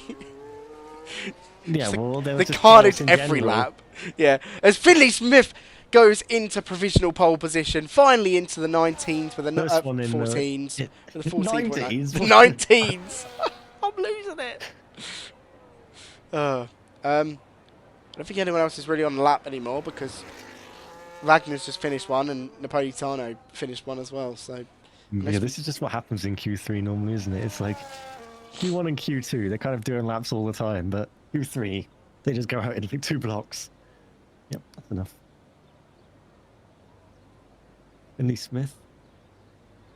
Yeah, well, there the was just carnage chaos in every general. lap. Yeah, as Finley Smith goes into provisional pole position, finally into the 19s with the 14s. With the 14s. 19s. I'm losing it. I don't think anyone else is really on the lap anymore because Wagner's just finished one and Napolitano finished one as well. So yeah, this is just what happens in Q3 normally, isn't it? It's like Q1 and Q2, they're kind of doing laps all the time, but Q3, they just go out in like 2 blocks. Yep, that's enough. Finley Smith.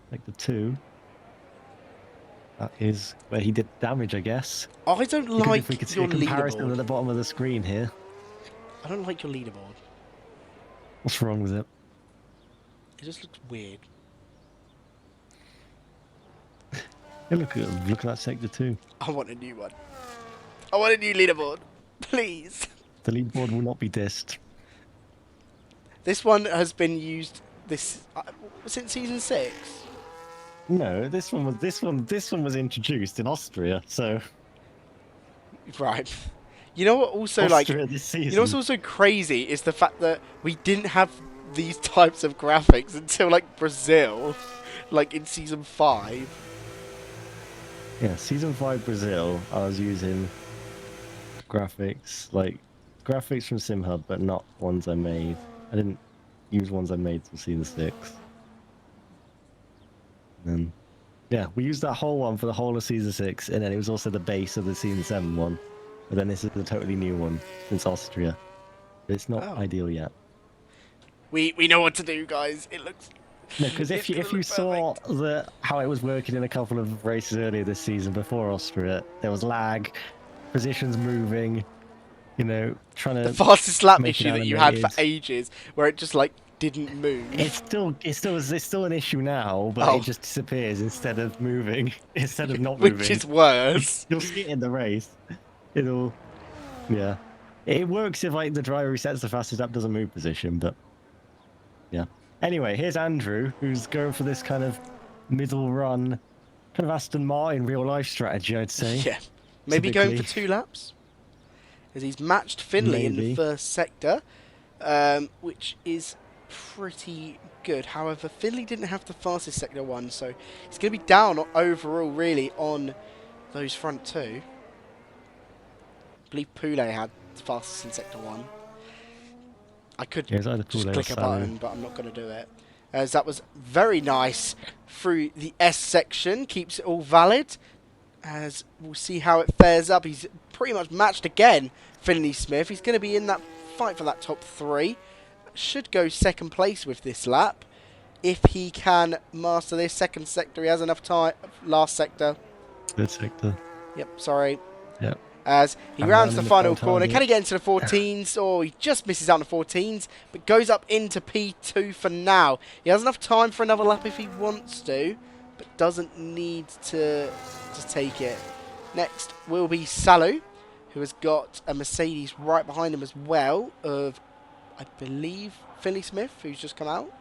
Sector 2. That is where he did damage, I guess. I don't Good like if we could see your a comparison leaderboard. at the bottom of the screen here. I don't like your leaderboard. What's wrong with it? It just looks weird. Hey, look at that Sector 2. I want a new one. I want a new leaderboard. Please. The leaderboard will not be dissed. This one has been used since season 6. No, this one was introduced in Austria, so Right. You know what also Austria this season. you know what's also crazy is the fact that we didn't have these types of graphics until like Brazil, like in season 5. Yeah, season 5 Brazil, I was using graphics from SimHub, but not ones I made. I didn't use ones I made till season 6. And yeah, we used that whole one for the whole of season 6, and then it was also the base of the season 7 one. But then this is a totally new one since Austria. But it's not ideal yet. We know what to do, guys. It looks. No, because if you saw how it was working in a couple of races earlier this season before Austria, there was lag, positions moving, trying to. The fastest lap make issue that you had for ages, where it just like didn't move. It's still an issue now, but it just disappears instead of moving, instead of not moving. Which is worse. You'll see it in the race. It works if like the driver who sets the fastest lap doesn't move position, but yeah. Anyway, here's Andrew, who's going for this kind of middle run, kind of Aston Martin real life strategy, I'd say. Yeah, maybe going for 2 laps, as he's matched Finley in the first sector, which is pretty good. However, Finley didn't have the fastest sector 1, so he's going to be down overall really on those front 2. I believe Poulet had the fastest in sector 1. I could just click a button, but I'm not going to do it. As that was very nice through the S section. Keeps it all valid. As we'll see how it fares up. He's pretty much matched again, Finley Smith. He's going to be in that fight for that top 3. Should go second place with this lap. If he can master this second sector, he has enough time. Last sector. Third sector. Yep, sorry. Yep. As he rounds the final corner. Can he get into the 14s? Or he just misses out on the 14s, but goes up into P2 for now. He has enough time for another lap if he wants to, but doesn't need to take it. Next will be Salu, who has got a Mercedes right behind him as well, of, I believe, Finley Smith, who's just come out.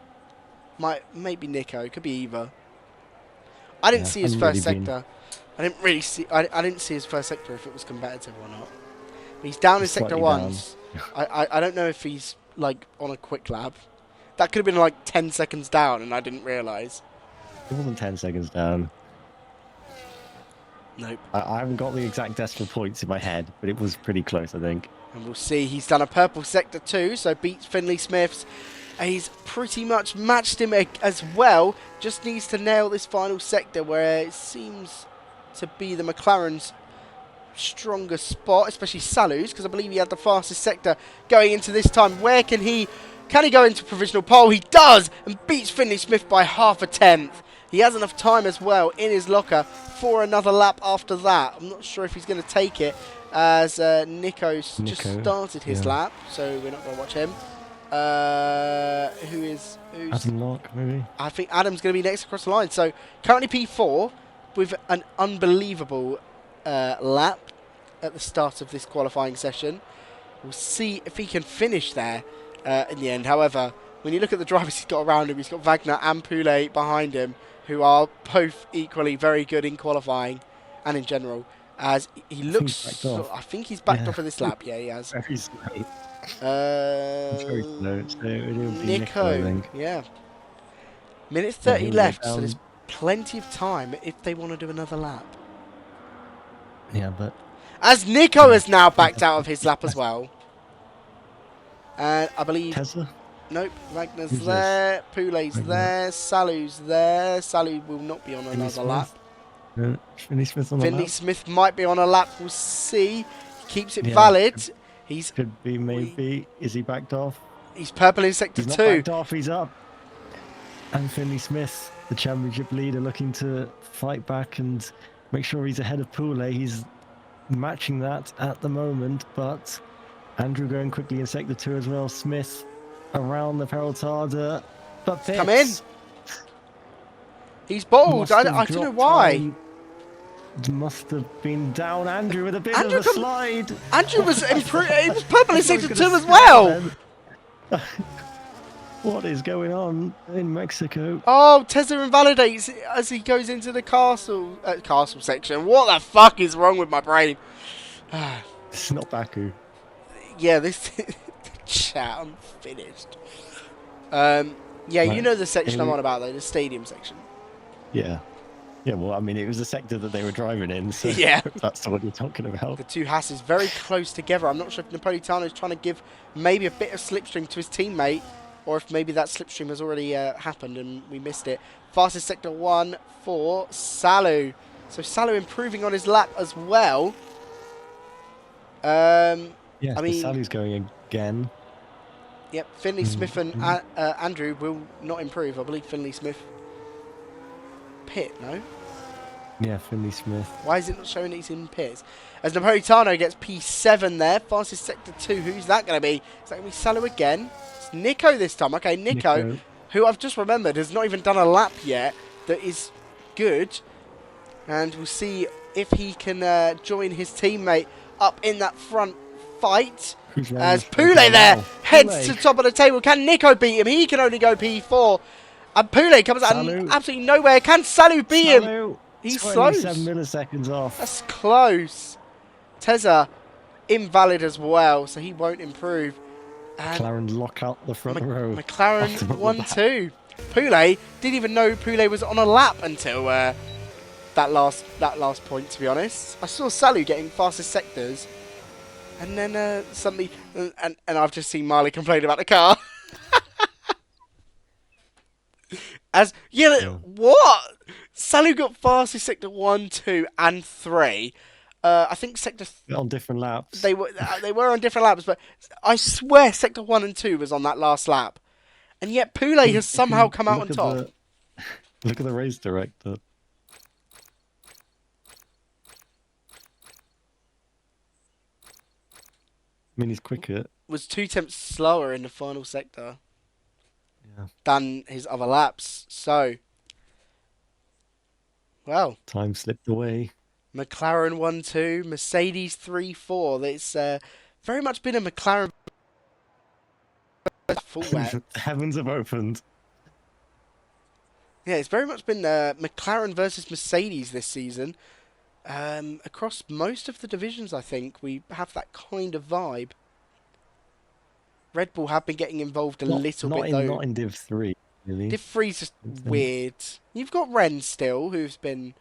Maybe Nico, could be either. I didn't see his first sector. I didn't really see. I didn't see his first sector if it was competitive or not. But he's down in sector 1. I don't know if he's like on a quick lap. That could have been like 10 seconds down, and I didn't realise. It wasn't 10 seconds down. Nope. I haven't got the exact decimal points in my head, but it was pretty close, I think. And we'll see. He's done a purple sector 2, so beats Finley Smith's. He's pretty much matched him as well. Just needs to nail this final sector, where it seems to be the McLaren's strongest spot, especially Salu's, because I believe he had the fastest sector going into this time. Where can he go into provisional pole? He does, and beats Finley Smith by half a tenth. He has enough time as well in his locker for another lap after that. I'm not sure if he's going to take it, as Nico's just started his lap, so we're not going to watch him. Who's Adam Locke, maybe? I think Adam's going to be next across the line. So currently P4 with an unbelievable lap at the start of this qualifying session. We'll see if he can finish there in the end. However, when you look at the drivers he's got around him, he's got Wagner and Poulet behind him, who are both equally very good in qualifying and in general. As he looks, I think he's backed off of this lap. Yeah, he has. Very slow. Very slow. So it'll be Nico, I think. yeah. Minute 30 left, so there's plenty of time if they want to do another lap. Yeah, but... As Nico has now backed out of his lap as well. And I believe... Tesla? Nope, Wagner's there, Poulet's there, Salu's there. Salu will not be on another lap. Finley Smith on the lap? Finley Smith might be on a lap, we'll see. He keeps it valid. Could be, maybe. Is he backed off? He's purple in sector 2. He's not backed off, he's up. And Finley Smith the championship leader, looking to fight back and make sure he's ahead of Poulet. He's matching that at the moment, but Andrew going quickly in sector 2 as well. Smith around the Peraltada, but Pitts Come in. He's bald. I don't know why. Must have been down Andrew with a bit Andrew of a slide. Andrew was he was purple in sector 2 as well. What is going on in Mexico? Oh, Tezza invalidates as he goes into the castle section. What the fuck is wrong with my brain? It's not Baku. Yeah, this chat. I'm finished. Yeah, right. You know the section I'm on about though, the stadium section. Yeah. Yeah, well, I mean, it was a sector that they were driving in, so yeah. That's what you're talking about. The two Hasses very close together. I'm not sure if Napolitano is trying to give maybe a bit of slipstream to his teammate, or if maybe that slipstream has already happened and we missed it. Fastest sector 1 for Salu. So Salu improving on his lap as well. Yeah, I mean, Salu's going again. Yep, Finley Smith and Andrew will not improve. I believe Finley Smith pit, no? Yeah, Finley Smith. Why is it not showing he's in pits? As Napolitano gets P7 there, fastest sector 2. Who's that going to be? Is that going to be Salu again? It's Nico this time. Okay, Nico, who I've just remembered has not even done a lap yet. That is good. And we'll see if he can join his teammate up in that front fight. As Poulet there heads to top of the table. Can Nico beat him? He can only go P4. And Poulet comes out absolutely nowhere. Can Salu beat him? He's slow. 27 milliseconds off. That's close. Tezza invalid as well, so he won't improve. And McLaren lock out the front row. McLaren 1-2. Poulet didn't even know Poulet was on a lap until that last point. To be honest, I saw Salu getting fastest sectors, and then suddenly, and I've just seen Marley complain about the car. What? Salu got fastest sector 1, 2, and 3. I think sector on different laps. They were on different laps, but I swear sector 1 and 2 was on that last lap, and yet Poulet has somehow come out on top. Look at the race director. I mean, he's quicker. Was 2 tenths slower in the final sector than his other laps. So, well, time slipped away. McLaren 1-2, Mercedes 3-4. It's very much been a McLaren full wet. Heavens have opened. Yeah, it's very much been McLaren versus Mercedes this season. Across most of the divisions, I think, we have that kind of vibe. Red Bull have been getting involved a little bit, though. Not in Div 3, really. Div 3's just weird. You've got Ren still, who's been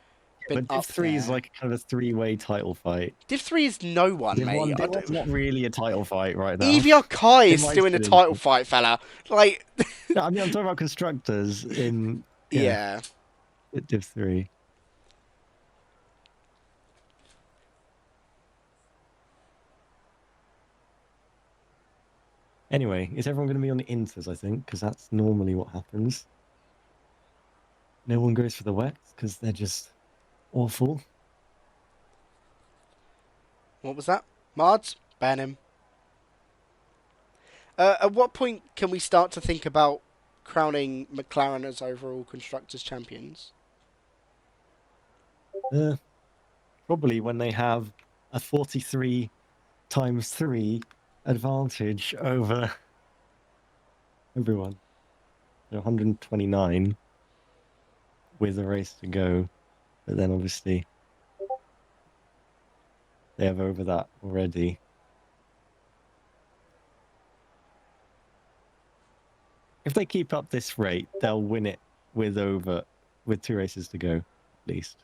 but Div 3 is like kind of a three-way title fight. Div 3 is no one, Div mate. It's not really a title fight right now. EVR Kai is still in a title fight, fella. Like, no, I mean, I'm talking about constructors in Div 3. Anyway, is everyone going to be on the inters, I think? Because that's normally what happens. No one goes for the wets because they're just awful. What was that? Mards? Ban him. At what point can we start to think about crowning McLaren as overall Constructors champions? Probably when they have a 43 times 3 advantage over everyone. 129 with a race to go, but then obviously they have over that already. If they keep up this rate, they'll win it with 2 races to go, at least.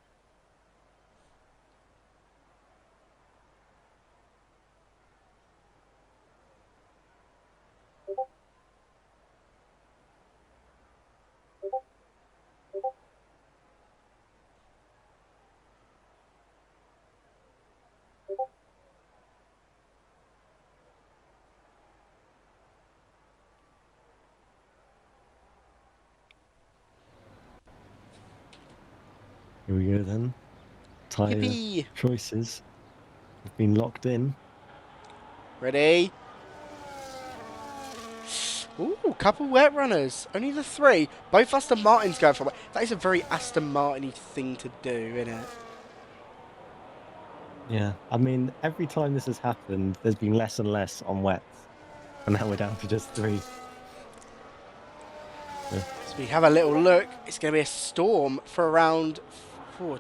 Here we go then. Tyre Yippee! choices have been locked in. Ready? Ooh, couple wet runners. Only the 3. Both Aston Martins going for wet. That is a very Aston Martin-y thing to do, isn't it? Yeah, I mean, every time this has happened, there's been less and less on wets. And now we're down to just 3. Yeah. So we have a little look. It's going to be a storm for around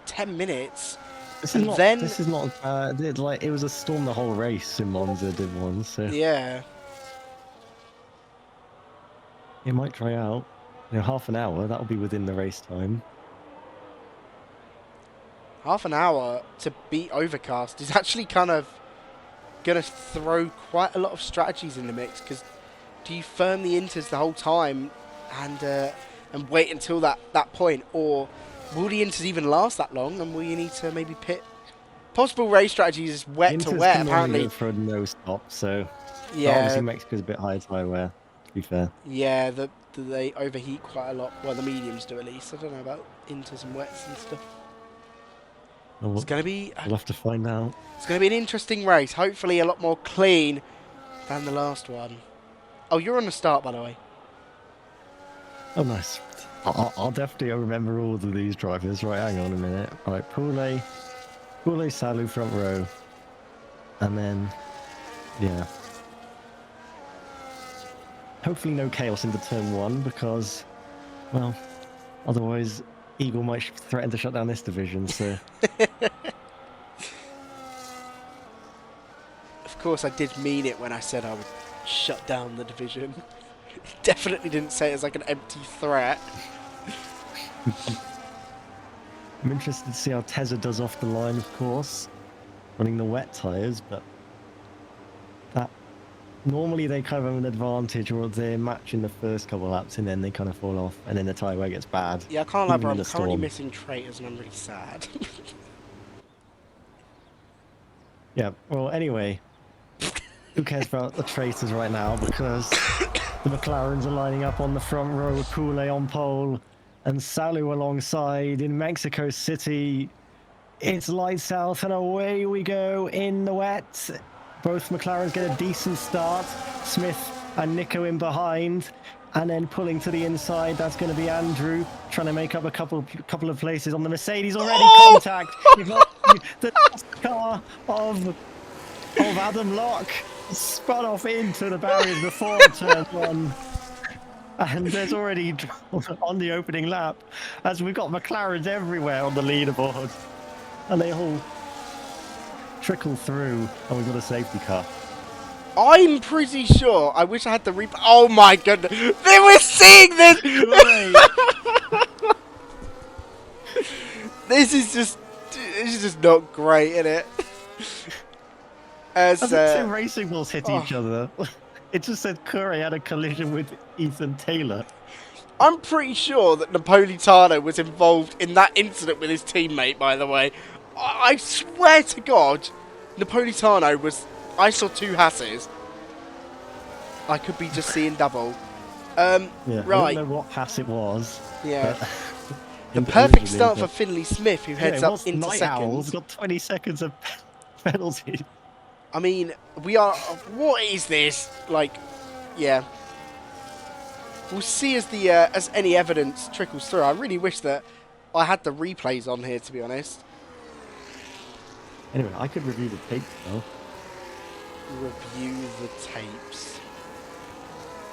10 minutes. This is not like it was a storm the whole race in Monza did one, so Yeah. it might dry out. You know, half an hour, that'll be within the race time. Half an hour to beat overcast is actually kind of going to throw quite a lot of strategies in the mix, because do you firm the inters the whole time and wait until that point, or will the inters even last that long, and will you need to maybe pit? Possible race strategies is wet to wet, apparently. Go for a no stop, so yeah. Obviously Mexico's a bit higher tyre wear, to be fair. Yeah, they overheat quite a lot. Well, the mediums do at least. I don't know about inters and wets and stuff. Oh, It's going to be... We'll have to find out. It's going to be an interesting race. Hopefully a lot more clean than the last one. Oh, you're on the start, by the way. Oh, nice. I'll definitely remember all of these drivers. Right, hang on a minute. All right, Poulet, Salu front row. And then, yeah. Hopefully no chaos into turn 1, because, well, otherwise Eagle might threaten to shut down this division, so... Of course, I did mean it when I said I would shut down the division. Definitely didn't say it as like an empty threat. I'm interested to see how Tezza does off the line, of course, running the wet tyres, but that normally they kind of have an advantage, or they're matching the first couple of laps and then they kind of fall off and then the tyre wear gets bad. Yeah, I can't lie, but Even in I'm the currently storm. missing traitors and I'm really sad. Yeah, well, anyway, who cares about the traitors right now, because the McLarens are lining up on the front row with Poulet on pole and Salu alongside in Mexico City. It's lights out and away we go in the wet. Both McLarens get a decent start. Smith and Nico in behind, and then pulling to the inside. That's going to be Andrew trying to make up a couple of places on the Mercedes. Already contact. You've got the car of Adam Locke spun off into the barriers before turn 1. And there's already on the opening lap, as we've got McLarens everywhere on the leaderboard, and they all trickle through, and we've got a safety car. I'm pretty sure. I wish I had the replay. Oh my goodness! They were seeing this. This is just not great, is it? As two racing balls hit each other. It just said Curry had a collision with Ethan Taylor. I'm pretty sure that Napolitano was involved in that incident with his teammate, by the way. I swear to God, Napolitano was... I saw 2 Hasses. I could be just seeing double. Yeah, right. I don't know what Hass it was. Yeah. The perfect start for Finley Smith, who heads up into Night second. Owl's got 20 seconds of penalty. I mean, we are... What is this? Like, yeah. We'll see as any evidence trickles through. I really wish that I had the replays on here, to be honest. Anyway, I could review the tape though. Review the tapes.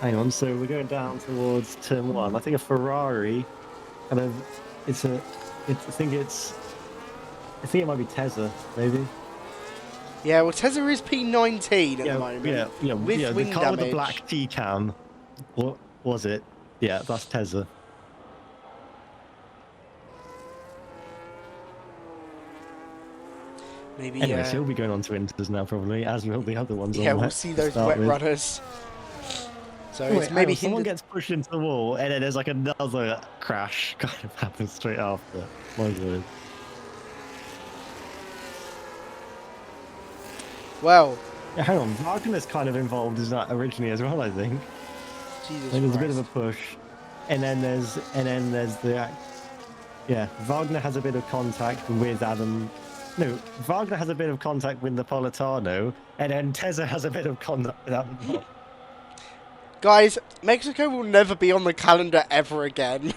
Hang on, so we're going down towards turn 1. I think a Ferrari kind of... I think it might be Tezza, maybe. Yeah, well, Tezza is P19 at the moment. Yeah, with wing the car damage. with the black T-cam. What was it? Yeah, that's Tezza. Maybe. Anyway, so he'll be going on to Inters now, probably, as will the other ones. Yeah, we'll see those wet runners. So it's maybe someone gets pushed into the wall, and then there's like another crash kind of happens straight after. My God. Well. Yeah, hang on, Wagner's kind of involved in that originally as well, I think. Jesus There's Christ. a bit of a push, and then there's the Yeah, Wagner has a bit of contact with Adam. No, Wagner has a bit of contact with Napolitano, and then Tezza has a bit of contact with Adam. Guys, Mexico will never be on the calendar ever again.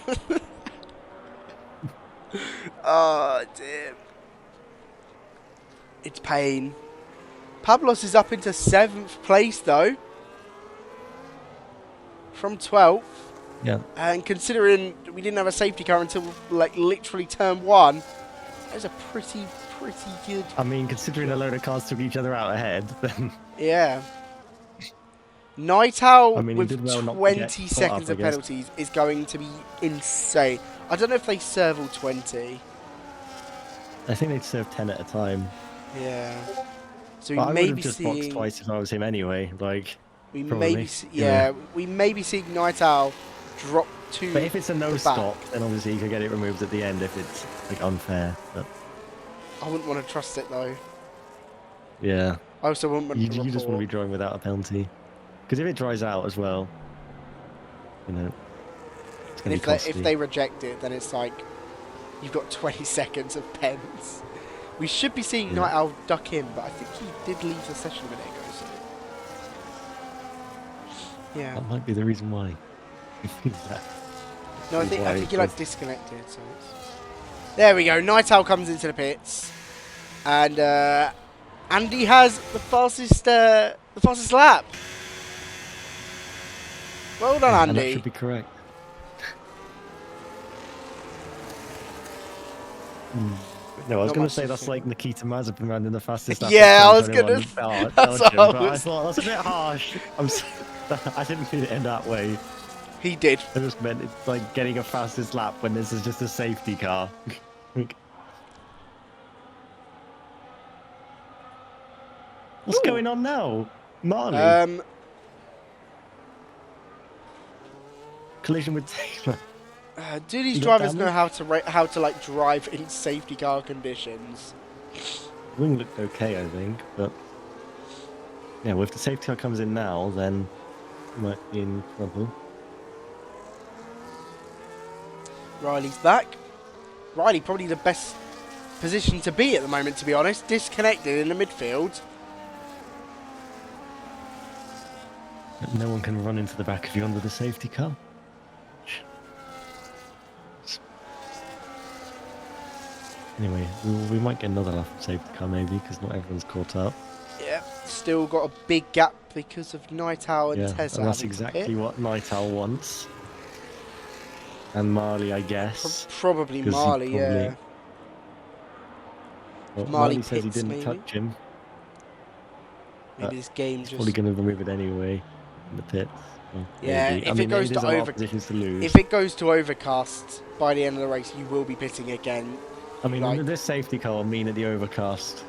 Oh, dear. It's pain. Pablos is up into 7th place, though. From 12th. Yeah. And considering we didn't have a safety car until, like, literally turn 1, that's a pretty good... I mean, considering a load of cars took each other out ahead, then... Yeah. Night Owl I mean, with well 20 seconds of penalties is going to be insane. I don't know if they serve all 20. I think they'd serve 10 at a time. Yeah. So But we I may would have be just seeing... boxed twice if I was him anyway. Like, We probably. may be... Yeah, we may be seeing Night Owl drop to... But if it's a no-stop, then obviously you could get it removed at the end if it's, like, unfair. But... I wouldn't want to trust it, though. Yeah. I also wouldn't want to You just want to be drawing without a penalty. Because if it dries out as well, you know, it's going to be costly. If they reject it, then it's like, you've got 20 seconds of pens. We should be seeing Night Owl duck in, but I think he did leave the session a minute ago, so... Yeah. That might be the reason why. No, I think he like disconnected, so it's... There we go, Night Owl comes into the pits. And Andy has the fastest lap. Well done, Andy. And that should be correct. No, I was going to say that's like Nikita Mazepin running the fastest lap. Yeah, I was going to... But I thought that's a bit harsh. I didn't mean it in that way. He did. I just meant it's like getting a fastest lap when this is just a safety car. What's going on now? Marley? Collision with Taylor. Do these drivers know how to like drive in safety car conditions? Wing looked okay, I think, but yeah, well, if the safety car comes in now, then we might be in trouble. Riley's back. Riley probably the best position to be at the moment, to be honest. Disconnected in the midfield. No one can run into the back of you under the safety car. Anyway, we might get another lap of safety car maybe, because not everyone's caught up. Yeah, still got a big gap because of Night Owl and Tessa. And that's exactly what Night Owl wants. And Marley, I guess. Probably Marley, yeah. Well, Marley says he didn't touch him. Maybe this game just... Probably going to remove it anyway in the pits. Well, yeah, maybe. if it goes to if it goes to overcast by the end of the race, you will be pitting again. I mean, like, this safety car will mean that the overcast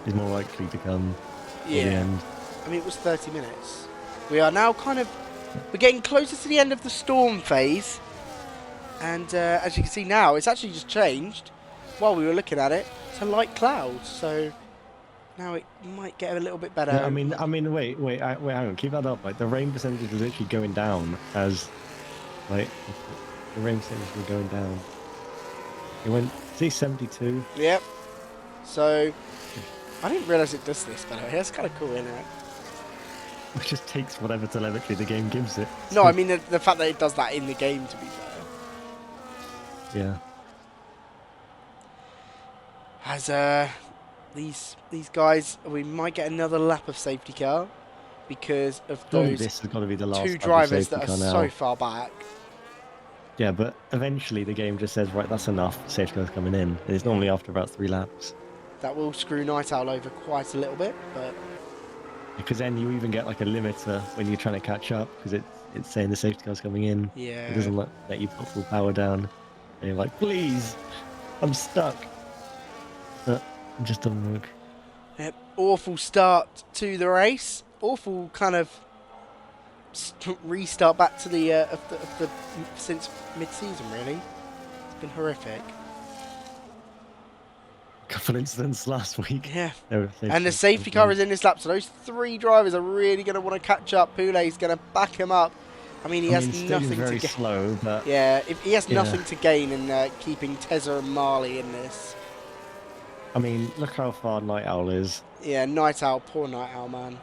is more likely to come at the end. I mean, it was 30 minutes. We are now we're getting closer to the end of the storm phase. And as you can see now, it's actually just changed while we were looking at it to light clouds. So now it might get a little bit better. Yeah, I mean, wait, hang on, keep that up. Like the rain percentage is literally going down as, like, the rain percentage is going down. It went, see, 72. Yep. So I didn't realise it does this, but it's kind of cool, isn't it? It just takes whatever telemetry the game gives it. No, I mean the fact that it does that in the game, to be fair. Yeah. As these guys, we might get another lap of safety car because of those this has got to be the last two drivers that are now. so far back. Yeah, but eventually the game just says, right, that's enough. Safety car's coming in. And it's normally after about 3 laps. That will screw Night Owl over quite a little bit, but because then you even get like a limiter when you're trying to catch up because it's saying the safety car's coming in. Yeah. It doesn't let you put full power down. And you're like, please, I'm stuck. But it just doesn't work. Yep. Awful start to the race. Awful kind of restart back to the since mid-season, really. It's been horrific. Couple incidents last week. Yeah. And the safety car is in this lap, so those 3 drivers are really going to want to catch up. Poulet's going to back him up I mean, he I has mean, Stadium's nothing to very gain. slow, but Yeah, if he has yeah. nothing to gain in keeping Tezza and Marley in this. I mean, look how far Night Owl is. Yeah, Night Owl, poor Night Owl, man.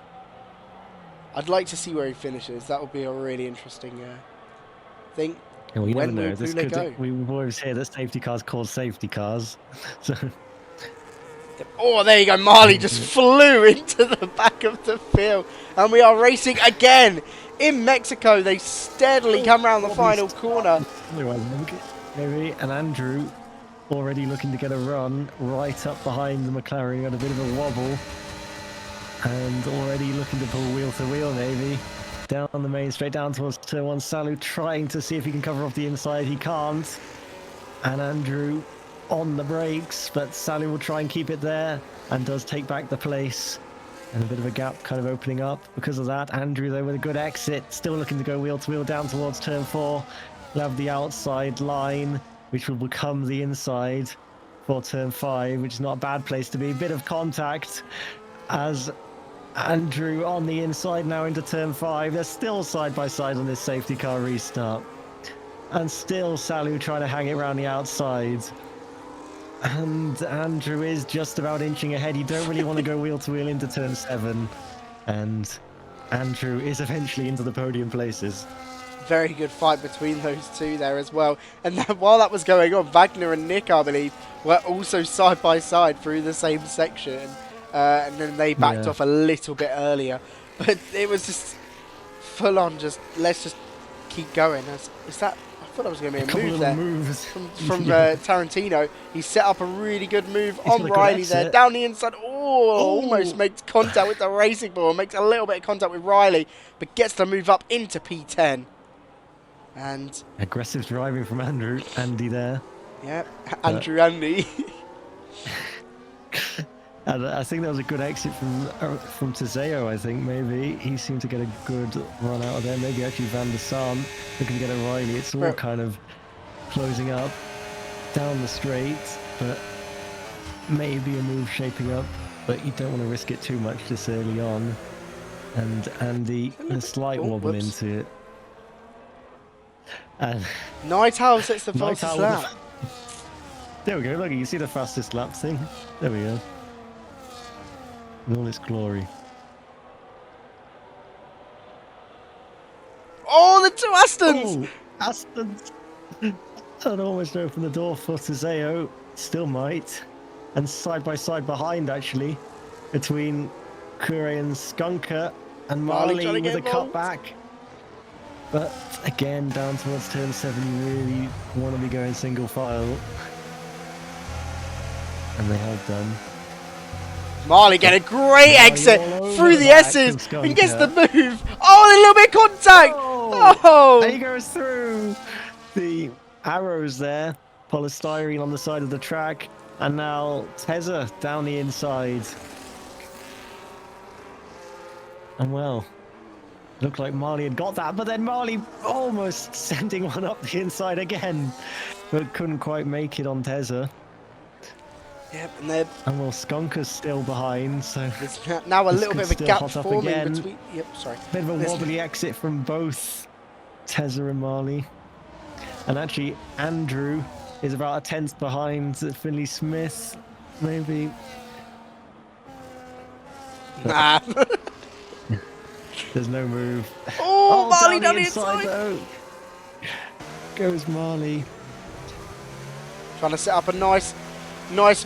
I'd like to see where he finishes. That would be a really interesting thing. Yeah, well, you never When will know. This Pule could. go? We've always heard that safety cars cause safety cars. So. Oh, there you go. Marley just flew into the back of the field. And we are racing again. In Mexico, they steadily come around the final corner. Maybe. And Andrew already looking to get a run right up behind the McLaren. Got a bit of a wobble. And already looking to pull wheel to wheel, maybe. Down the main straight, down towards turn 1. Salu trying to see if he can cover off the inside. He can't. And Andrew on the brakes, but Salu will try and keep it there and does take back the place. And a bit of a gap kind of opening up because of that. Andrew, though, with a good exit, still looking to go wheel to wheel down towards turn 4. He'll have the outside line, which will become the inside for turn 5, which is not a bad place to be. Bit of contact as Andrew on the inside now into turn 5. They're still side by side on this safety car restart. And still Salu trying to hang it around the outside. And Andrew is just about inching ahead. You don't really want to go wheel to wheel into turn 7. And Andrew is eventually into the podium places. Very good fight between those two there as well. And while that was going on, Wagner and Nick, I believe, were also side by side through the same section. And then they backed off a little bit earlier. But it was just full on, just let's just keep going. Is that... I thought that was going to be a move there from Tarantino. He set up a really good move on Riley there, down the inside. Oh, almost makes contact with the racing ball. Makes a little bit of contact with Riley, but gets to move up into P10. And aggressive driving from Andy there. Yeah, Andy. And I think that was a good exit from Teseo, I think, maybe. He seemed to get a good run out of there. Maybe actually Van der Sar looking to get a Riley. It's all kind of closing up down the straight, but maybe a move shaping up. But you don't want to risk it too much this early on. And Andy, a slight wobble into it. And Night Owl sets the fastest lap. There we go, look, you see the fastest lap thing? There we go. In all its glory. Oh, the two Astons! Oh, Astons! That almost opened the door for Teseo. Still might. And side by side behind, actually, between Kure and Skunker and Marley with a cutback. But again, down towards turn 7, you really want to be going single file. And they have done. Marley get a great exit through the S's and gets the move. Oh, a little bit of contact. Oh! And he goes through the arrows there. Polystyrene on the side of the track. And now Tezza down the inside. And well, looked like Marley had got that, but then Marley almost sending one up the inside again. But couldn't quite make it on Tezza. Yep, and well, Skunker's still behind, so there's now a little bit of a gap forming between. Yep, sorry. Bit of a wobbly exit from both Tezza and Marley, and actually Andrew is about a tenth behind Finley Smith, maybe. Nah. There's no move. Oh, Marley down the inside. Though. Goes Marley. Trying to set up a nice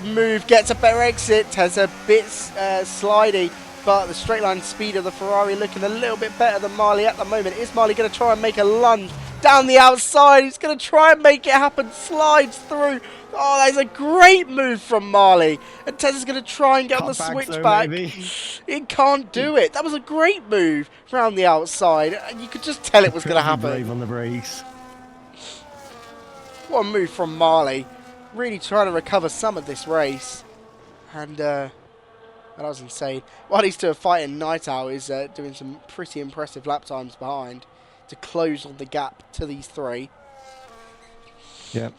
move, gets a better exit, has a bit slidey, but the straight line speed of the Ferrari looking a little bit better than Marley at the moment. Is Marley going to try and make a lunge down the outside? He's going to try and make it happen, slides through. Oh, that is a great move from Marley. And Tezza's going to try and get on the switchback. He can't do it. That was a great move around the outside. And you could just tell it was going to happen. Brave on the brakes. What a move from Marley. Really trying to recover some of this race, and that was insane. While these two are fighting, Night Owl is doing some pretty impressive lap times behind to close on the gap to these three. Yep.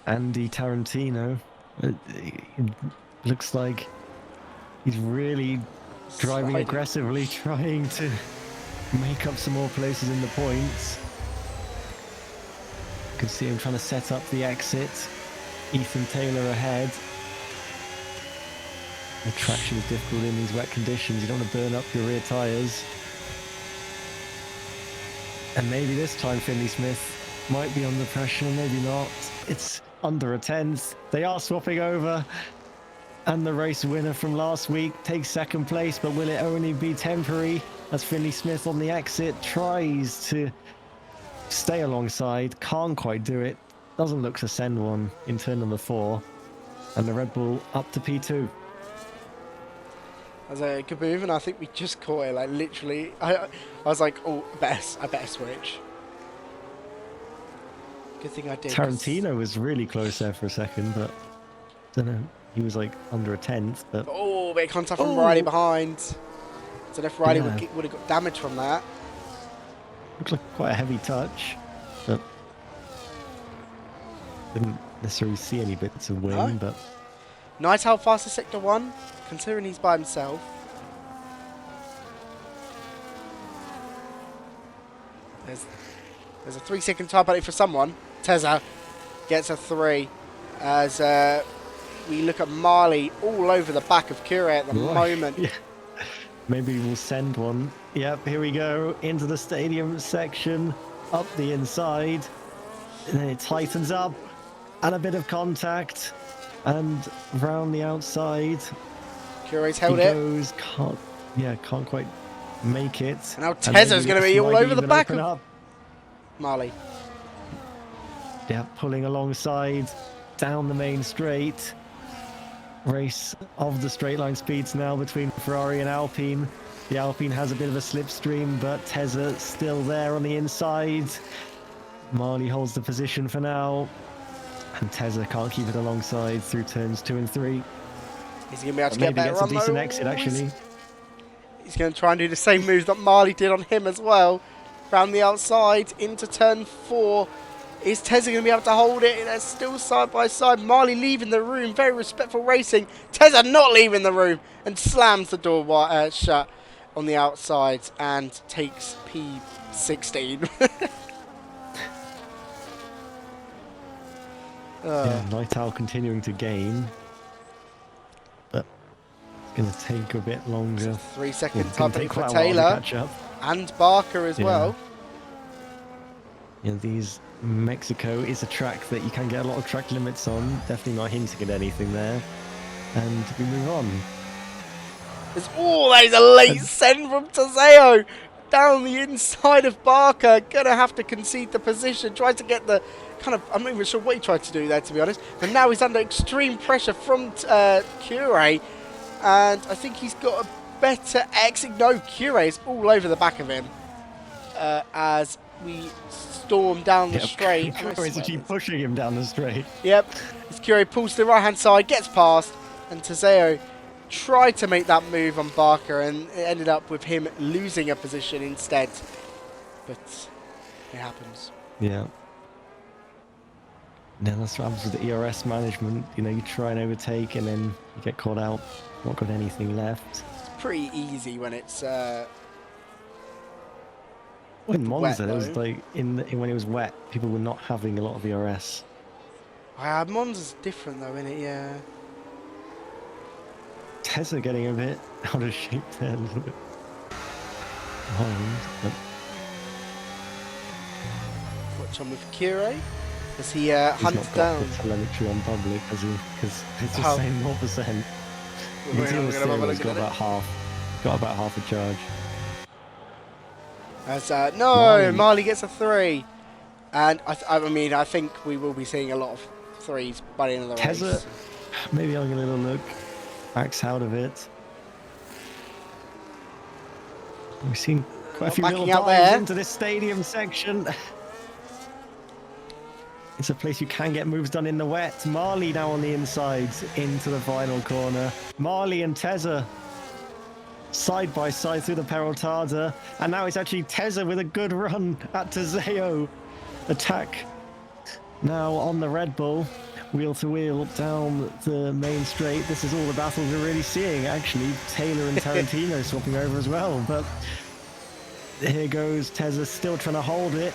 Andy Tarantino, it looks like he's really driving aggressively, trying to make up some more places in the points. You can see him trying to set up the exit. Ethan Taylor ahead. The traction is difficult in these wet conditions. You don't want to burn up your rear tyres. And maybe this time Finley Smith might be under pressure, maybe not. It's under a tenth. They are swapping over. And the race winner from last week takes second place, but will it only be temporary? As Finley Smith on the exit tries to stay alongside, can't quite do it. Doesn't look to send one in turn number 4. And the Red Bull up to P2. That was a good move, and I think we just caught it, like, literally. I was like, oh, I better switch. Good thing I did. Tarantino was really close there for a second, but don't know. He was like under a tenth, but... Oh, bit of contact from Riley behind. So if Riley would have got damage from that. Looks like quite a heavy touch, but didn't necessarily see any bits of wing, but... Nice how fast is Sector 1, considering he's by himself. There's a 3-second time penalty for someone. Tezza gets a 3 as we look at Marley all over the back of Kure at the moment. Yeah. Maybe we'll send one. Yep, here we go. Into the stadium section. Up the inside. And then it tightens up. And a bit of contact. And round the outside. Kure's held it. Goes, can't quite make it. And now Tezza's going to be all over the back of Marley. Yeah, pulling alongside. Down the main straight. Race of the straight line speeds now between Ferrari and Alpine. The Alpine has a bit of a slipstream, but Tezza still there on the inside. Marley holds the position for now, and Tezza can't keep it alongside through turns 2 and 3. Is he going to be able to get better on a decent exit, actually. He's going to try and do the same moves that Marley did on him as well. Round the outside into turn 4. Is Tezza going to be able to hold it? They're still side by side. Marley leaving the room. Very respectful racing. Tezza not leaving the room and slams the door shut on the outside and takes P16. Yeah, Night Owl continuing to gain. But it's going to take a bit longer. 3 seconds time for Taylor and Barker as well. Yeah, Mexico is a track that you can get a lot of track limits on. Definitely not hinting at anything there. And we move on. That is a late send from Tezeo down the inside of Barker. Gonna have to concede the position. Tries to get the I'm not even sure what he tried to do there, to be honest. But now he's under extreme pressure from Kure. And I think he's got a better exit. No, Kure is all over the back of him as we storm down the straight. Kure is actually pushing him down the straight. Yep. As Kure pulls to the right-hand side, gets past, and Tezeo tried to make that move on Barker, and it ended up with him losing a position instead. But it happens. Yeah. Now that's what happens with the ERS management. You know, you try and overtake, and then you get caught out. Not got anything left. It's pretty easy when it's. In Monza, it was like when it was wet, people were not having a lot of ERS. Monza's different though, isn't it? Yeah. Tezza getting a bit out of shape there, a little bit behind. But... Watch on with Kure as he hunts down. He's not got the telemetry on public, has he? Because it's the same 0%. He's got about half a charge. As Marley gets a 3, and I think we will be seeing a lot of 3s by the end of the race. Tezza, maybe having a little look, backs out of it. We've seen quite a few little dives into this stadium section. It's a place you can get moves done in the wet. Marley now on the inside into the final corner. Marley and Tezza side by side through the Peraltada, and now it's actually Tezza with a good run at Tezeo. Attack now on the Red Bull, wheel to wheel down the main straight. This is all the battles we're really seeing, actually. Taylor and Tarantino swapping over as well, but Here goes Tezza, still trying to hold it,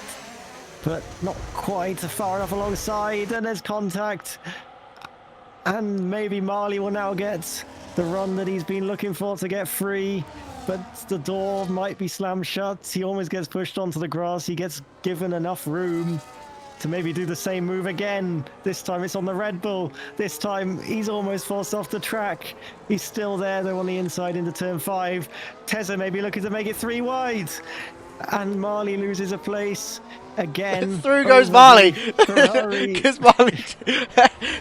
but not quite far enough alongside, and there's contact. And maybe Marley will now get the run that he's been looking for to get free, but the door might be slammed shut. He almost gets pushed onto the grass. He gets given enough room to maybe do the same move again. This time it's on the Red Bull. This time he's almost forced off the track. He's still there though on the inside into turn 5. Tezza may be looking to make it 3 wide. And Marley loses a place again. Through goes Marley. Because Marley,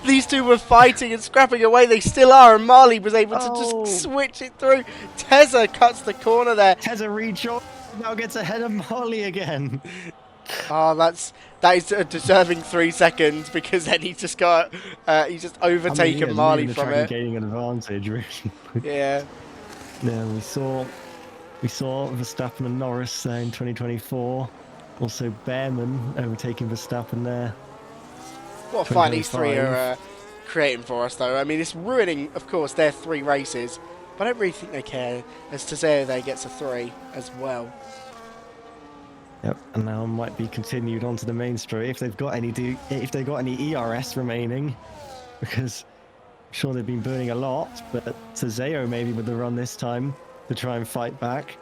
these two were fighting and scrapping away. They still are, and Marley was able to just switch it through. Tezza cuts the corner there. Tezza rejoins, now gets ahead of Marley again. Oh, that is a deserving 3 seconds, because then he just got he's just overtaken Marley from it. Gaining an advantage, really. Yeah. Yeah, we saw Verstappen and Norris in 2024. Also Behrman overtaking Verstappen there. What a fight these 3 are creating for us, though. I mean, it's ruining, of course, their 3 races, but I don't really think they care, as Tezza gets a 3 as well. Yep, and now might be continued onto the main straight if they've got any ERS remaining, because I'm sure they've been burning a lot. But Tezza maybe with the run this time to try and fight back.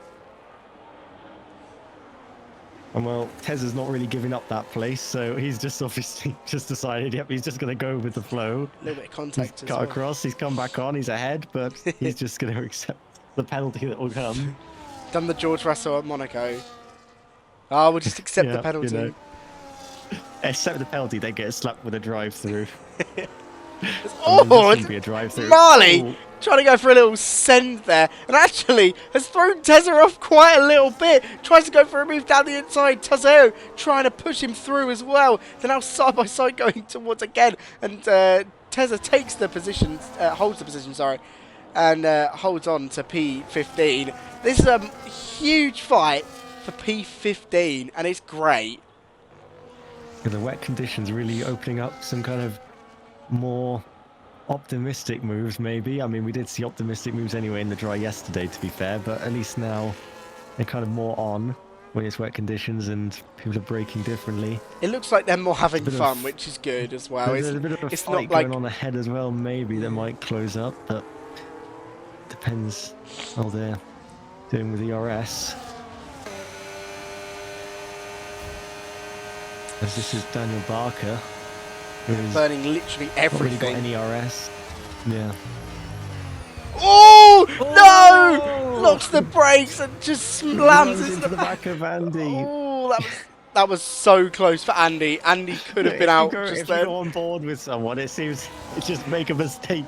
And well, Tezza's not really giving up that place, so he's just obviously just decided, yep, he's just going to go with the flow. A little bit of contact. He's cut across, he's come back on, he's ahead, but he's just going to accept the penalty that will come. Done the George Russell at Monaco. Oh, we'll just accept the penalty. You know, accept the penalty, they get slapped with a drive-through. Oh, be a drive-through. Marley trying to go for a little send there, and actually has thrown Tezza off quite a little bit. Tries to go for a move down the inside. Tezza trying to push him through as well. They're now side by side going towards again, and Tezza takes the position, holds the position, sorry, and holds on to P15. This is a huge fight for P15, and it's great. The wet conditions really opening up some kind of more optimistic moves, maybe. I mean, we did see optimistic moves anyway in the dry yesterday, to be fair, but at least now they're kind of more on when it's wet conditions and people are braking differently. It looks like they're more having fun, which is good as well. There's a bit of a fight going on ahead as well, maybe, that might close up, but depends how they're doing with the RS. As this is Daniel Barker, who's burning literally everything. Not really got any RS. Yeah. Oh no! Locks the brakes and just slams into the back of Andy. Oh, that was so close for Andy. Andy could have been out just then. If you go on board with someone, it seems it's just make a mistake.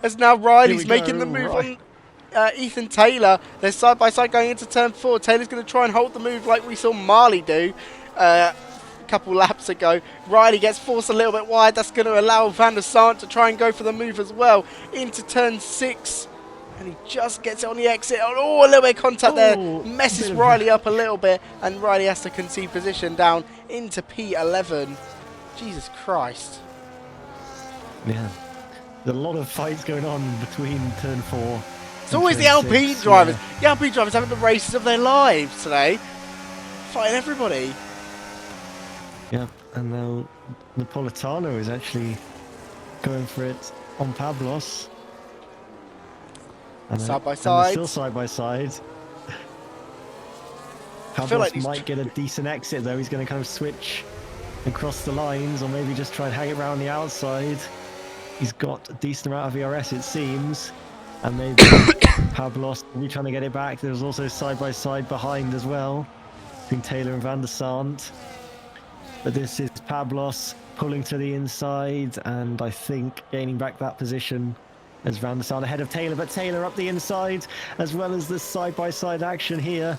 As now Riley's making the move on Ethan Taylor. They're side by side going into turn 4. Taylor's going to try and hold the move like we saw Marley do couple laps ago. Riley gets forced a little bit wide. That's going to allow Van der Sant to try and go for the move as well into turn 6, and he just gets it on the exit. Oh, a little bit of contact there, messes Riley up a little bit, and Riley has to concede position down into P11. Jesus Christ. Yeah, there's a lot of fights going on between turn 4. It's always the LP drivers. The LP drivers having the races of their lives today, fighting everybody. Yeah, and now Napolitano is actually going for it on Pablos. And side by side. Still side by side. Pablos might get a decent exit though. He's going to kind of switch and cross the lines, or maybe just try and hang it around the outside. He's got a decent amount of ERS, it seems. And maybe Pablos will be trying to get it back. There's also side by side behind as well, between Taylor and Van der Sant. But this is Pablos pulling to the inside, and I think gaining back that position as Van der Sant ahead of Taylor, but Taylor up the inside, as well as the side-by-side action here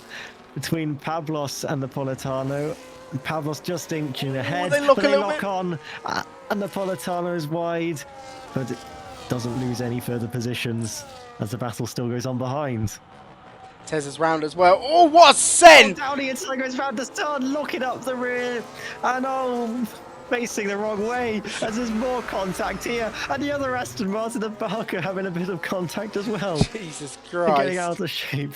between Pablos and Napolitano. Pablos just inching ahead, they lock on, and Napolitano is wide, but it doesn't lose any further positions as the battle still goes on behind. Tezza's round as well. Oh, what a send! Down the inside goes Van der Sant, locking up the rear, and facing the wrong way as there's more contact here, and the other Aston Martin and Barker having a bit of contact as well. Jesus Christ. Getting out of shape.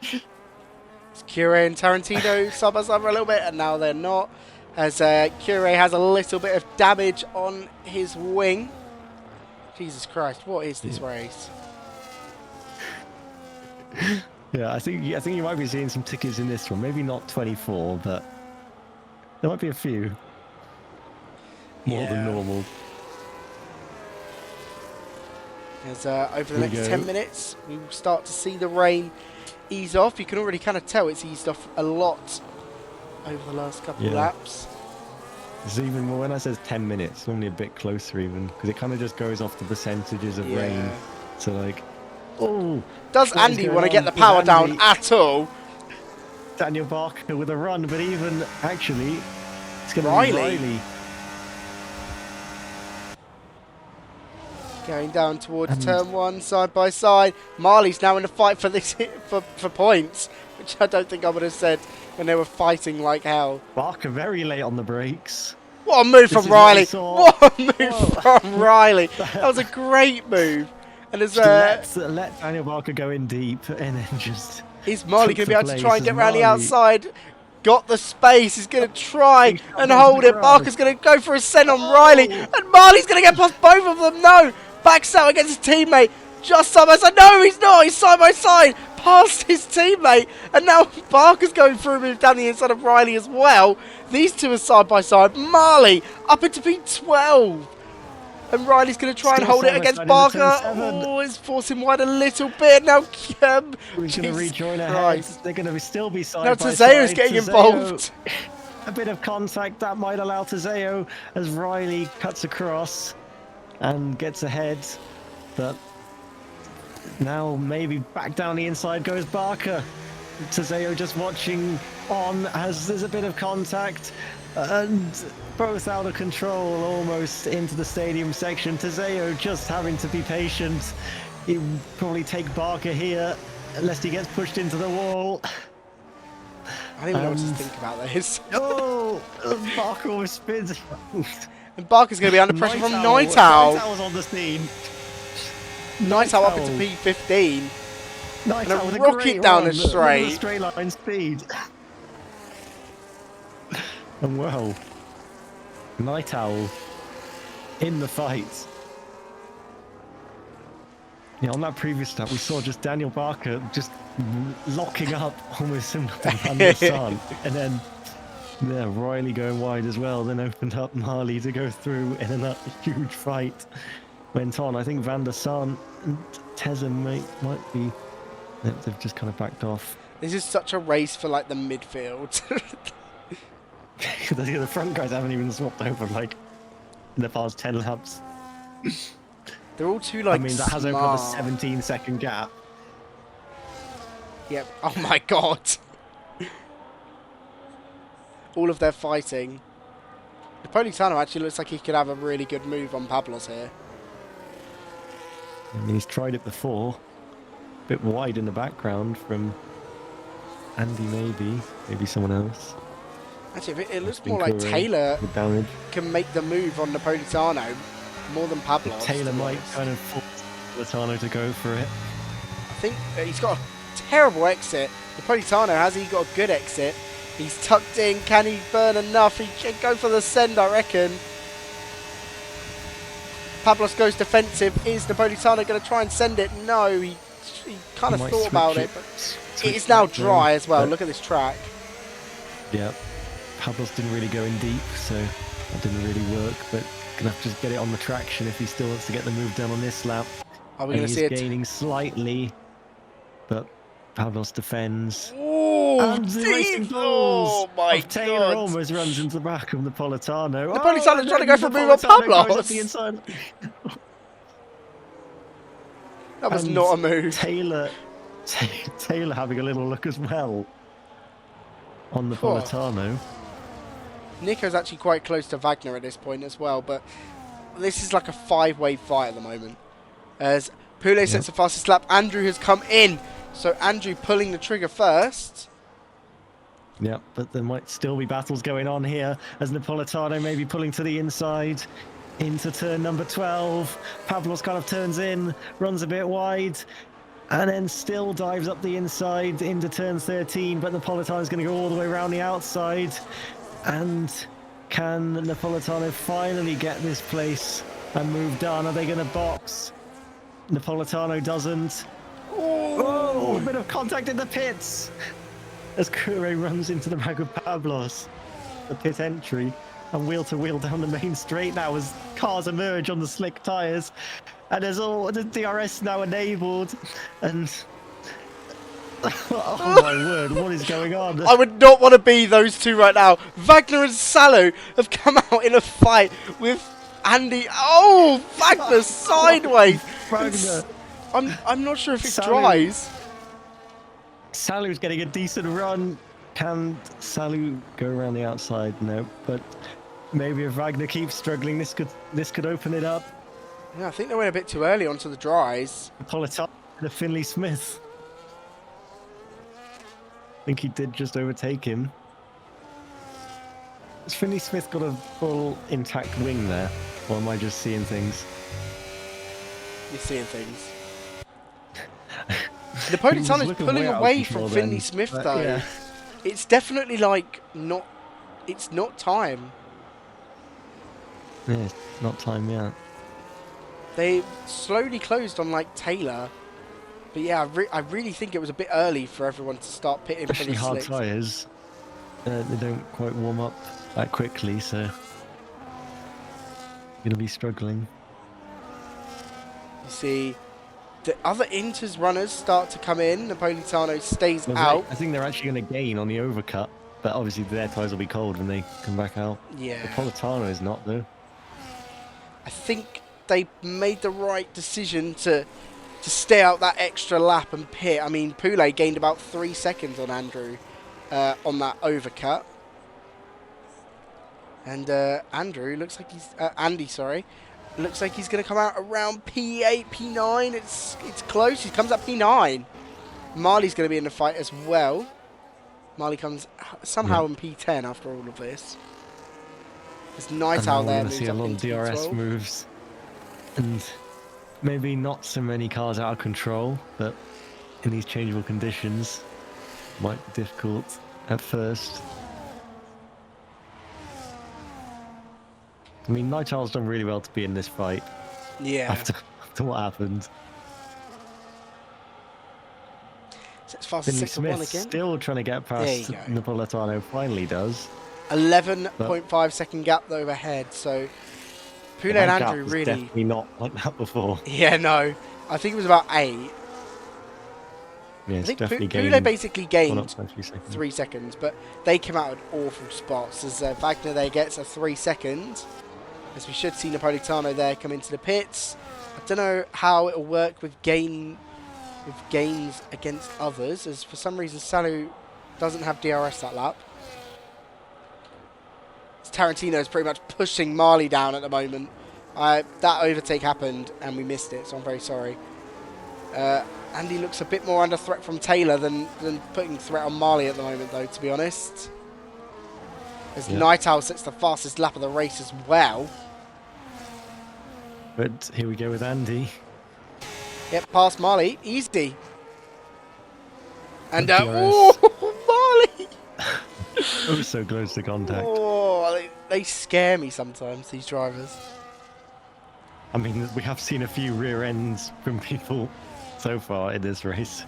It's Cure and Tarantino side by side for a little bit, and now they're not. As Cure has a little bit of damage on his wing. Jesus Christ, what is this race? Yeah, I think you might be seeing some tickets in this one. Maybe not 24, but there might be a few more than normal. As over the next 10 minutes, we will start to see the rain ease off. You can already kind of tell it's eased off a lot over the last couple of laps. It's even when I says 10 minutes, normally a bit closer even, because it kind of just goes off the percentages of rain. So like, oh, does Andy want to get the power down at all? Daniel Barker with a run, but even actually, it's going to be Riley. Going down towards turn one, side by side. Marley's now in the fight for this for points, which I don't think I would have said when they were fighting like hell. Barker very late on the brakes. What a move from Riley! What a move from Riley! That was a great move. And as let Daniel Barker go in deep, and then just is Marley going to be able to try and get around the outside? Got the space. He's going to try and hold it. Barker's going to go for a send on Riley, and Marley's going to get past both of them. No. Backs out against his teammate, just side by side. No, he's not. He's side by side, past his teammate, and now Barker's going through a move down the inside of Riley as well. These two are side by side. Marley up into P12, and Riley's going to try and hold it against Barker. Oh, it's forcing wide a little bit now. He's going to rejoin ahead. They're going to still be side by side. Now Tazeo's getting involved. A bit of contact that might allow Tazeo as Riley cuts across and gets ahead, but now maybe back down the inside goes Barker. Tazeo just watching on as there's a bit of contact and both out of control almost into the stadium section. Tazeo just having to be patient. He'll probably take Barker here unless he gets pushed into the wall. I don't even know what to think about this. Oh, Barker almost spins. And Barker's going to be under pressure from Night Owl. Night Owl's on the scene. Night Owl up into P15. Night and a rocket down the straight. Straight line speed. And well, Night Owl in the fight. Yeah, on that previous lap, we saw just Daniel Barker just locking up almost similar to Van der Sar. And then Riley going wide as well, then opened up Marley to go through, and another huge fight went on. I think Van der Sar and Tezza might be, they've just kind of backed off. This is such a race for like the midfield. The front guys haven't even swapped over like in the past 10 laps. They're all too like, I mean, that has opened up a 17-second gap. Yep. Oh my god. All of their fighting. Napolitano actually looks like he could have a really good move on Pablos here. I mean, he's tried it before. A bit wide in the background from Andy, maybe someone else. Actually, it looks more like Taylor can make the move on Napolitano more than Pablos. Taylor might kind of force Napolitano to go for it. I think he's got a terrible exit. Napolitano, has he got a good exit? He's tucked in. Can he burn enough? He can go for the send, I reckon. Pablos goes defensive. Is Napolitano going to try and send it? No, he kind of thought about it, but it's now dry as well. Look at this track. Yeah, Pablos didn't really go in deep, so that didn't really work, but gonna have to just get it on the traction if he still wants to get the move done on this lap. Are we going to see it? He's gaining slightly, but Pablos defends. Oh my god! Taylor almost runs into the back of Napolitano. Napolitano's trying to go for a move on Pablos. That was not a move. Taylor having a little look as well on Napolitano. Nico's actually quite close to Wagner at this point as well, but this is like a 5-way fight at the moment. As Poulet sets the fastest lap, Andrew has come in. So Andrew pulling the trigger first. Yeah, but there might still be battles going on here as Napolitano maybe pulling to the inside into turn number 12. Pablos kind of turns in, runs a bit wide. And then still dives up the inside into turn 13, but Napolitano's going to go all the way around the outside. And can Napolitano finally get this place and move down? Are they going to box? Napolitano doesn't. Oh, a bit of contact in the pits as Kure runs into the bag of Pablos. The pit entry and wheel to wheel down the main straight now as cars emerge on the slick tyres. And there's all the DRS now enabled. And oh my word, what is going on? I would not want to be those two right now. Wagner and Salo have come out in a fight with Andy. Oh, Wagner sideways. Wagner. I'm not sure if it Salu. dries. Salu's getting a decent run. Can Salu go around the outside? No, but maybe if Wagner keeps struggling, this could open it up. Yeah, I think they went a bit too early onto the dries. Napolitano to Finley Smith. I think he did just overtake him. Has Finley Smith got a full intact wing there? Or am I just seeing things? You're seeing things. Napolitano's pulling away from Finley Smith though. Yeah. It's definitely like not. It's not time. Yeah, it's not time yet. They slowly closed on like Taylor. But yeah, I really think it was a bit early for everyone to start pitting Especially pretty hard slicks. tyres. They don't quite warm up that quickly, so you're going to be struggling. You see, the other Inters runners start to come in. Napolitano stays out. I think they're actually going to gain on the overcut, but obviously their tyres will be cold when they come back out. Yeah. Napolitano is not, though. I think they made the right decision to stay out that extra lap and pit. I mean, Poulet gained about 3 seconds on Andrew on that overcut. And Andrew looks like he's... Andy, sorry. Looks like he's going to come out around P8, P9. It's close. He comes up P9. Marley's going to be in the fight as well. Marley comes somehow in P10 after all of this. There's Night Owl there. We're going to see a lot of DRS moves. And maybe not so many cars out of control, but in these changeable conditions, might be difficult at first. I mean, Night Owl's done really well to be in this fight. Yeah. After what happened. So it's fast Finley 6-1 Smith again. Still trying to get past Napolitano. Finally does. 11.5 second gap though ahead. So Poulet and Andrew really definitely not like that before. Yeah, no. I think it was about 8. Yeah, I think definitely Poulet basically gained 3 seconds. 3 seconds, but they came out at awful spots. As Wagner there gets a 3 seconds. As we should see Napolitano there come into the pits. I don't know how it'll work with gains against others, as for some reason Salu doesn't have DRS that lap. Tarantino is pretty much pushing Marley down at the moment. That overtake happened and we missed it, so I'm very sorry. Andy looks a bit more under threat from Taylor than putting threat on Marley at the moment, though, to be honest. As Night Owl sets the fastest lap of the race as well. But here we go with Andy. Yep, past Marley. Easy. And, DRS. oh, Marley! Oh, so close to contact. Oh, they scare me sometimes, these drivers. I mean, we have seen a few rear ends from people so far in this race.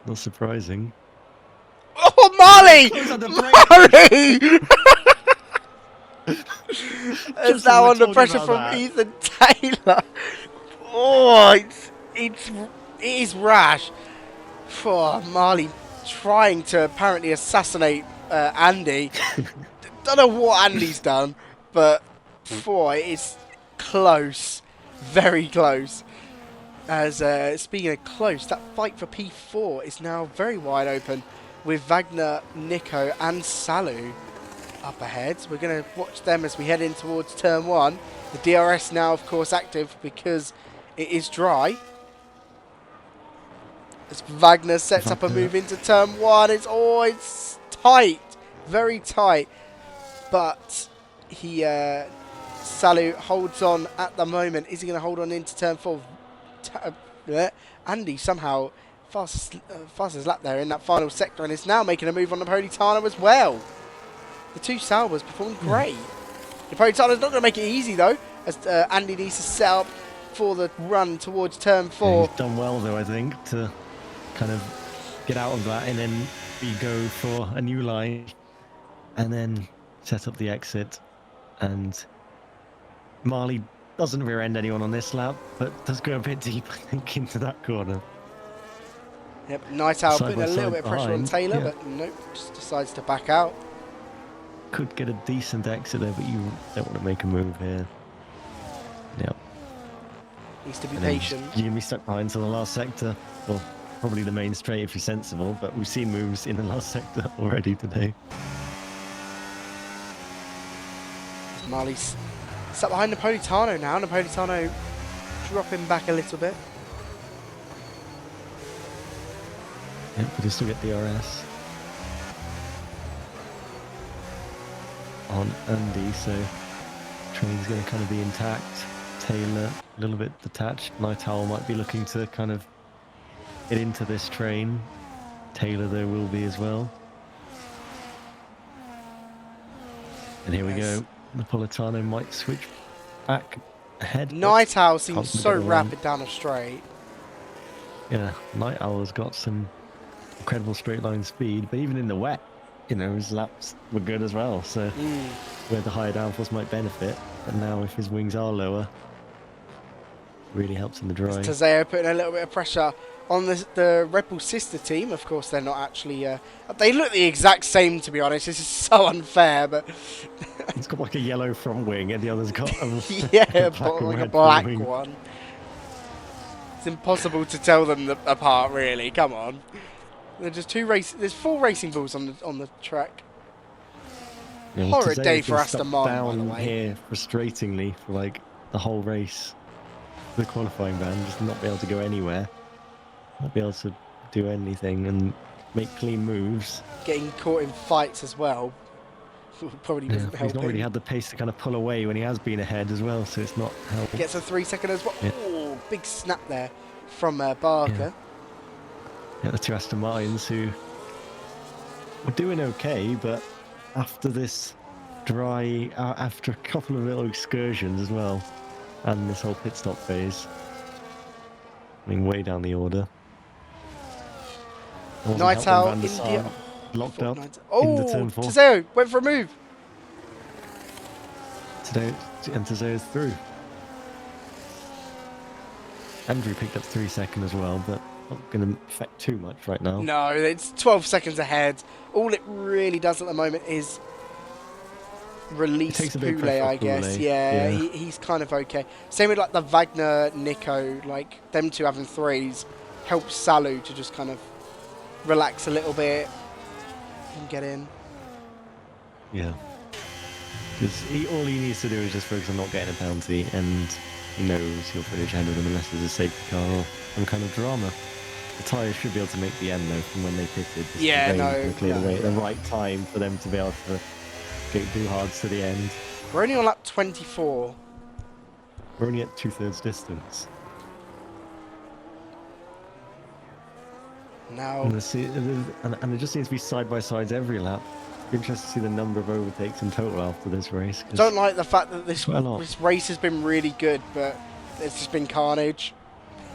Not surprising. Oh, Marley! Marley! It's now under pressure from Ethan Taylor. Oh, it is rash. Oh, Marley trying to apparently assassinate Andy. Don't know what Andy's done, but boy, it's close, very close. As speaking of close, that fight for P4 is now very wide open with Wagner, Nico and Salu up ahead. We're going to watch them as we head in towards turn 1. The DRS now, of course, active because it is dry. As Wagner sets up a move into turn 1, it's tight, very tight, but he Salu holds on at the moment. Is he going to hold on into turn 4? Andy somehow fastest lap there in that final sector, and is now making a move on Napolitano as well. The two Saubers performed great. Napolitano's not going to make it easy though, as Andy needs to set up for the run towards turn 4. He's done well though, I think, to kind of get out of that, and then we go for a new line and then set up the exit. And Marley doesn't rear end anyone on this lap, but does go a bit deep, I think, into that corner. Yep, Night Owl putting a little bit of pressure on behind, Taylor, yeah. but nope, just decides to back out. Could get a decent exit there, but you don't want to make a move here. Yep. Needs to be And then patient. you're going to be stuck behind to the last sector. Well, probably the main straight if you're sensible, but we've seen moves in the last sector already today. Marley's sat behind Napolitano now. Napolitano dropping back a little bit. Yep, but you still get DRS on Andy, so train's going to kind of be intact. Taylor a little bit detached. Night Owl might be looking to kind of get into this train. Taylor there will be as well. And here we go. Napolitano might switch back ahead. Night Owl seems can't so get around. rapid down a straight. Yeah, Night Owl has got some incredible straight line speed, but even in the wet, you know, his laps were good as well. So where the higher downforce might benefit, but now if his wings are lower, really helps in the dry. Tazeo putting a little bit of pressure on the Red Bull sister team. Of course, they're not actually... they look the exact same, to be honest. This is so unfair, but... It's got like a yellow front wing, and the other's got a yeah, black like a red black wing. one. It's impossible to tell them apart, really. Come on. There's just there's 4 racing bulls on the track. Yeah, well, Horrid Tazeo's day for been Aston stuck Martin, by the down way. here frustratingly for like the whole race. The qualifying ban, just not be able to go anywhere, not be able to do anything and make clean moves. Getting caught in fights as well. Probably doesn't help He's not him. really had the pace to kind of pull away when he has been ahead as well, so it's not helped. Gets a 3-second as well. Yeah. Oh, big snap there from Barker. Yeah, the two Aston Martins who were doing okay, but after this dry, after a couple of little excursions as well, and this whole pit stop phase, I mean, way down the order. Night Owl, India. Locked up Oh, into turn 4. Tazeo went for a move. Today, and Tazeo's through. Andrew picked up 3 seconds as well, but not going to affect too much right now. No, it's 12 seconds ahead. All it really does at the moment is release takes a bit of Poulet, pressure I off guess. Poulet, Yeah, yeah. He's kind of okay. Same with like the Wagner, Nico, like them two having 3s helps Salu to just kind of relax a little bit and get in. Yeah. Because all he needs to do is just focus on not getting a penalty, and he knows he'll finish ahead of them unless there's a safety car or some kind of drama. The tyres should be able to make the end though from when they pitted. Just Yeah, the rain no, to clear the no. way at the right time for them to be able to get do hards to the end. We're only on lap 24. We're only at 2/3 distance. Now, And it just needs to be side by sides every lap. Be interested to see the number of overtakes in total after this race. 'cause don't like the fact that this quite a lot. race has been really good, but it's just been carnage.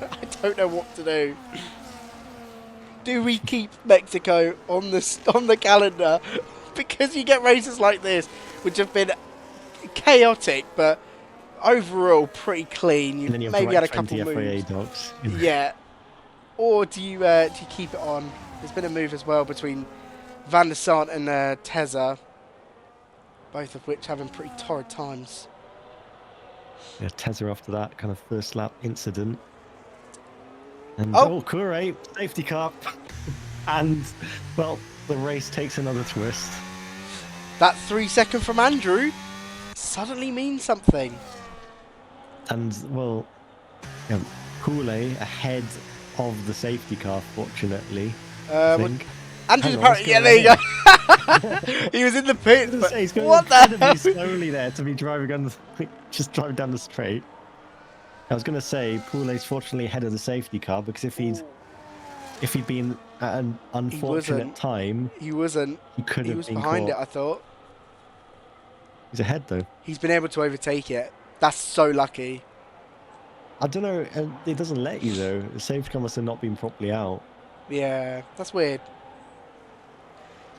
I don't know what to do. Do we keep Mexico on the calendar? Because you get races like this, which have been chaotic, but overall pretty clean. You And then you have maybe to had a write couple 20 FIA moves. docs. Yeah. Or do you keep it on? There's been a move as well between Van der Sant and Tezza, both of which having pretty torrid times. Yeah, Tezza after that kind of first lap incident. And Oh. Kure, safety car. And, well, the race takes another twist. That 3-second from Andrew suddenly means something. And, well, yeah, Kool-Aid ahead of the safety car, fortunately. I Well, think. Andrew's Hang on, apparently, what's there you go. He was in the pits, but He's going what the incredibly hell? slowly there to be driving on the, just driving down the straight. I was going to say, Poulet's fortunately ahead of the safety car, because if he'd been at an unfortunate time, He wasn't. he could He have was been behind caught. it, I thought. He's ahead, though. He's been able to overtake it. That's so lucky. I don't know, it doesn't let you, though. The safety car must have not been properly out. Yeah, that's weird.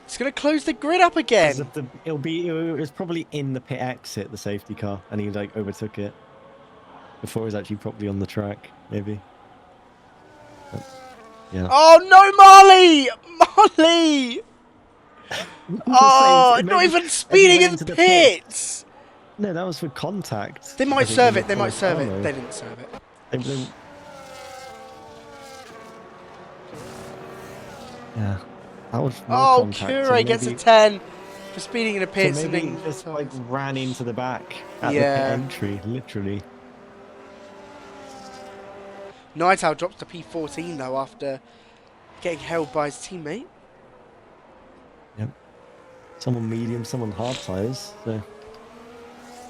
It's going to close the grid up again. It was probably in the pit exit, the safety car, and he like overtook it before it was actually properly on the track, maybe. But, yeah. Oh no, Marley! Oh, not even speeding in the pits. No, that was for contact. They might serve it. They might serve it. They didn't serve it. Yeah. That was oh, Kure gets a 10 for speeding in the pits. So maybe he just like ran into the back at the pit entry, literally. Night Owl drops to P14 though after getting held by his teammate. Yep. Someone medium, someone hard tyres. So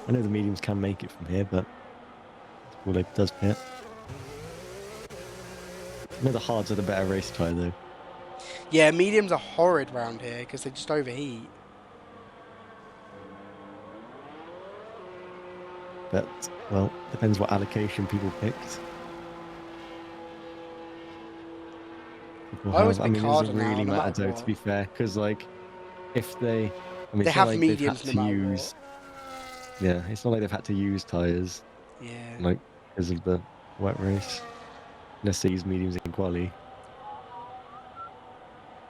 I know the mediums can make it from here, but Poulet does pit. I know the hards are the better race tyre though. Yeah, mediums are horrid round here because they just overheat. But, well, depends what allocation people picked. I always mean, it doesn't now, really no matter though, to be fair, because like, if they, I mean, they it's have not like mediums they've had no to matter use, yeah, it's not like they've had to use tyres, yeah, like because of the wet race, unless they use mediums in quali.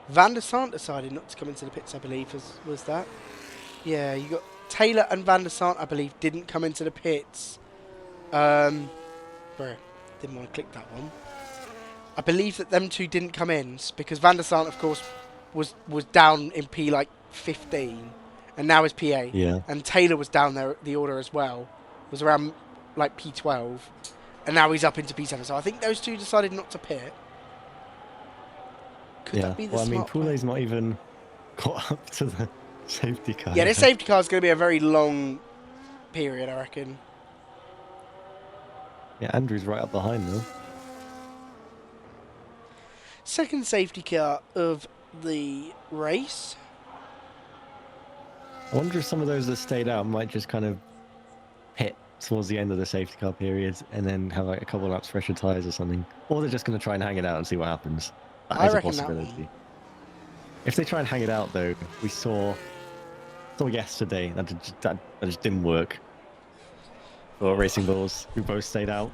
Van der Sant decided not to come into the pits, I believe, was that? Yeah, you got Taylor and Van der Sant, I believe, didn't come into the pits. Bro, didn't want to click that one. I believe that them two didn't come in because Van der Sant, of course, was down in P like 15, and now is P8. Yeah. And Taylor was down there the order as well, was around like P12, and now he's up into P7. So I think those two decided not to pit. Could that be the smart Poulet's not even caught up to the safety car. Yeah, this safety car is going to be a very long period, I reckon. Yeah, Andrew's right up behind though. Second safety car of the race. I wonder if some of those that stayed out might just kind of pit towards the end of the safety car period and then have like a couple of laps fresher tyres or something. Or they're just going to try and hang it out and see what happens. That is a possibility. If they try and hang it out though, we saw yesterday that just didn't work. For Racing Bulls, who both stayed out.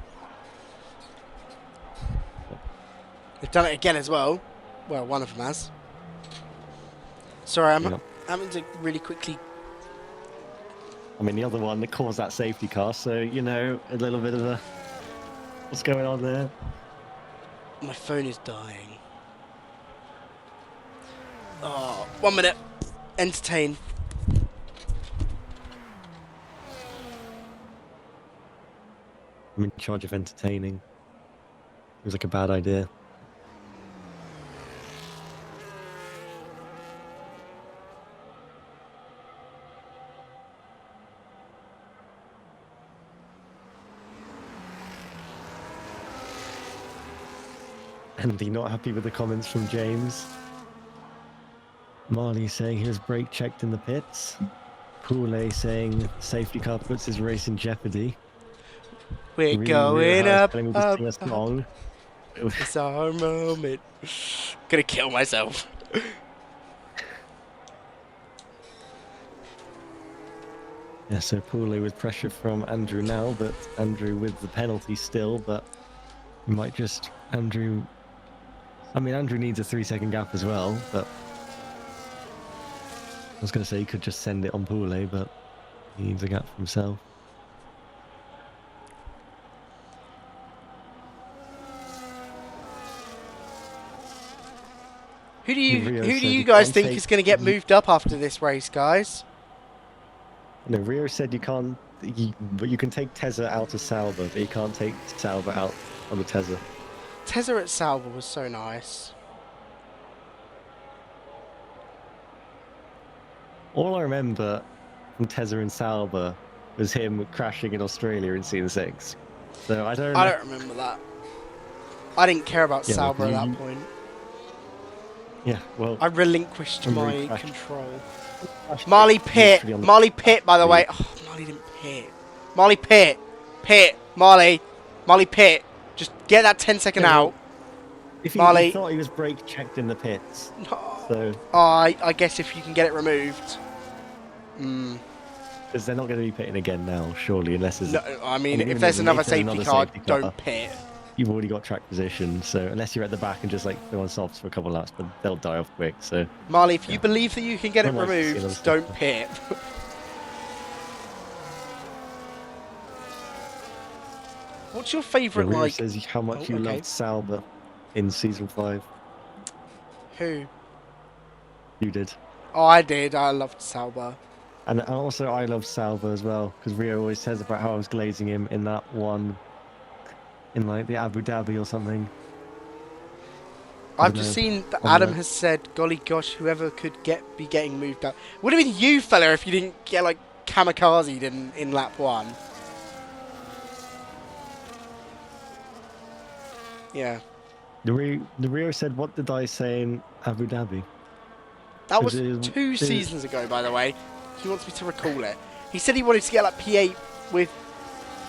They've done it again as well. Well, one of them has. Sorry, I'm having to really quickly... I mean, the other one that caused that safety car, so, you know, a little bit of a... What's going on there? My phone is dying. Oh, 1 minute. Entertain. I'm in charge of entertaining. It was like a bad idea. Andy not happy with the comments from James. Marley saying he was brake checked in the pits. Poulet saying safety car puts his race in jeopardy. We're going up, up. It's our moment. Gonna kill myself. Yeah, so Poulet with pressure from Andrew now, but Andrew with the penalty still, but we might just... Andrew needs a 3-second gap as well, but... I was going to say he could just send it on Poulet, but he needs a gap for himself. Who do you guys think is going to get moved up after this race, guys? No, Rio said you can't, but you can take Tezza out of Sauber, but you can't take Sauber out on the Tezza. Tezza at Sauber was so nice. All I remember from Tezza and Sauber was him crashing in Australia in Scene 6. So I don't. I don't remember that. I didn't care about Yeah, well, Sauber at that point. Yeah, well. I relinquished Remember my he crashed. control. Crashed Marley Pitt. literally on the Marley Pitt, by the lead. way. Oh, Marley didn't pit. Marley Pitt. Pitt. Marley. Marley Pitt. Just get that 10-second Yeah, well, out. If he Marley. thought he was brake checked in the pits, Oh, so I guess if you can get it removed. because they're not going to be pitting again now, surely, unless there's. No, I mean, if even there's though another if there's safety car, don't pit. You've already got track position, so unless you're at the back and just like throw on softs for a couple of laps, but they'll die off quick. So Marley, if you believe that you can get it Well, nice to see another removed, step don't up. pit. What's your favourite, Rio like... says how much you okay. loved Sauber in season 5. Who? You did. Oh, I did. I loved Sauber. And also I love Sauber as well, because Rio always says about how I was glazing him in that one, in like the Abu Dhabi or something. I've just seen that on Adam the- has said, golly gosh, whoever could be getting moved up. Would have been you, fella, if you didn't get, like, kamikazed in lap 1. Yeah. The Rio said, what did I say in Abu Dhabi? That was Is it- 2 is it- seasons ago, by the way. He wants me to recall it. He said he wanted to get, like, P8 with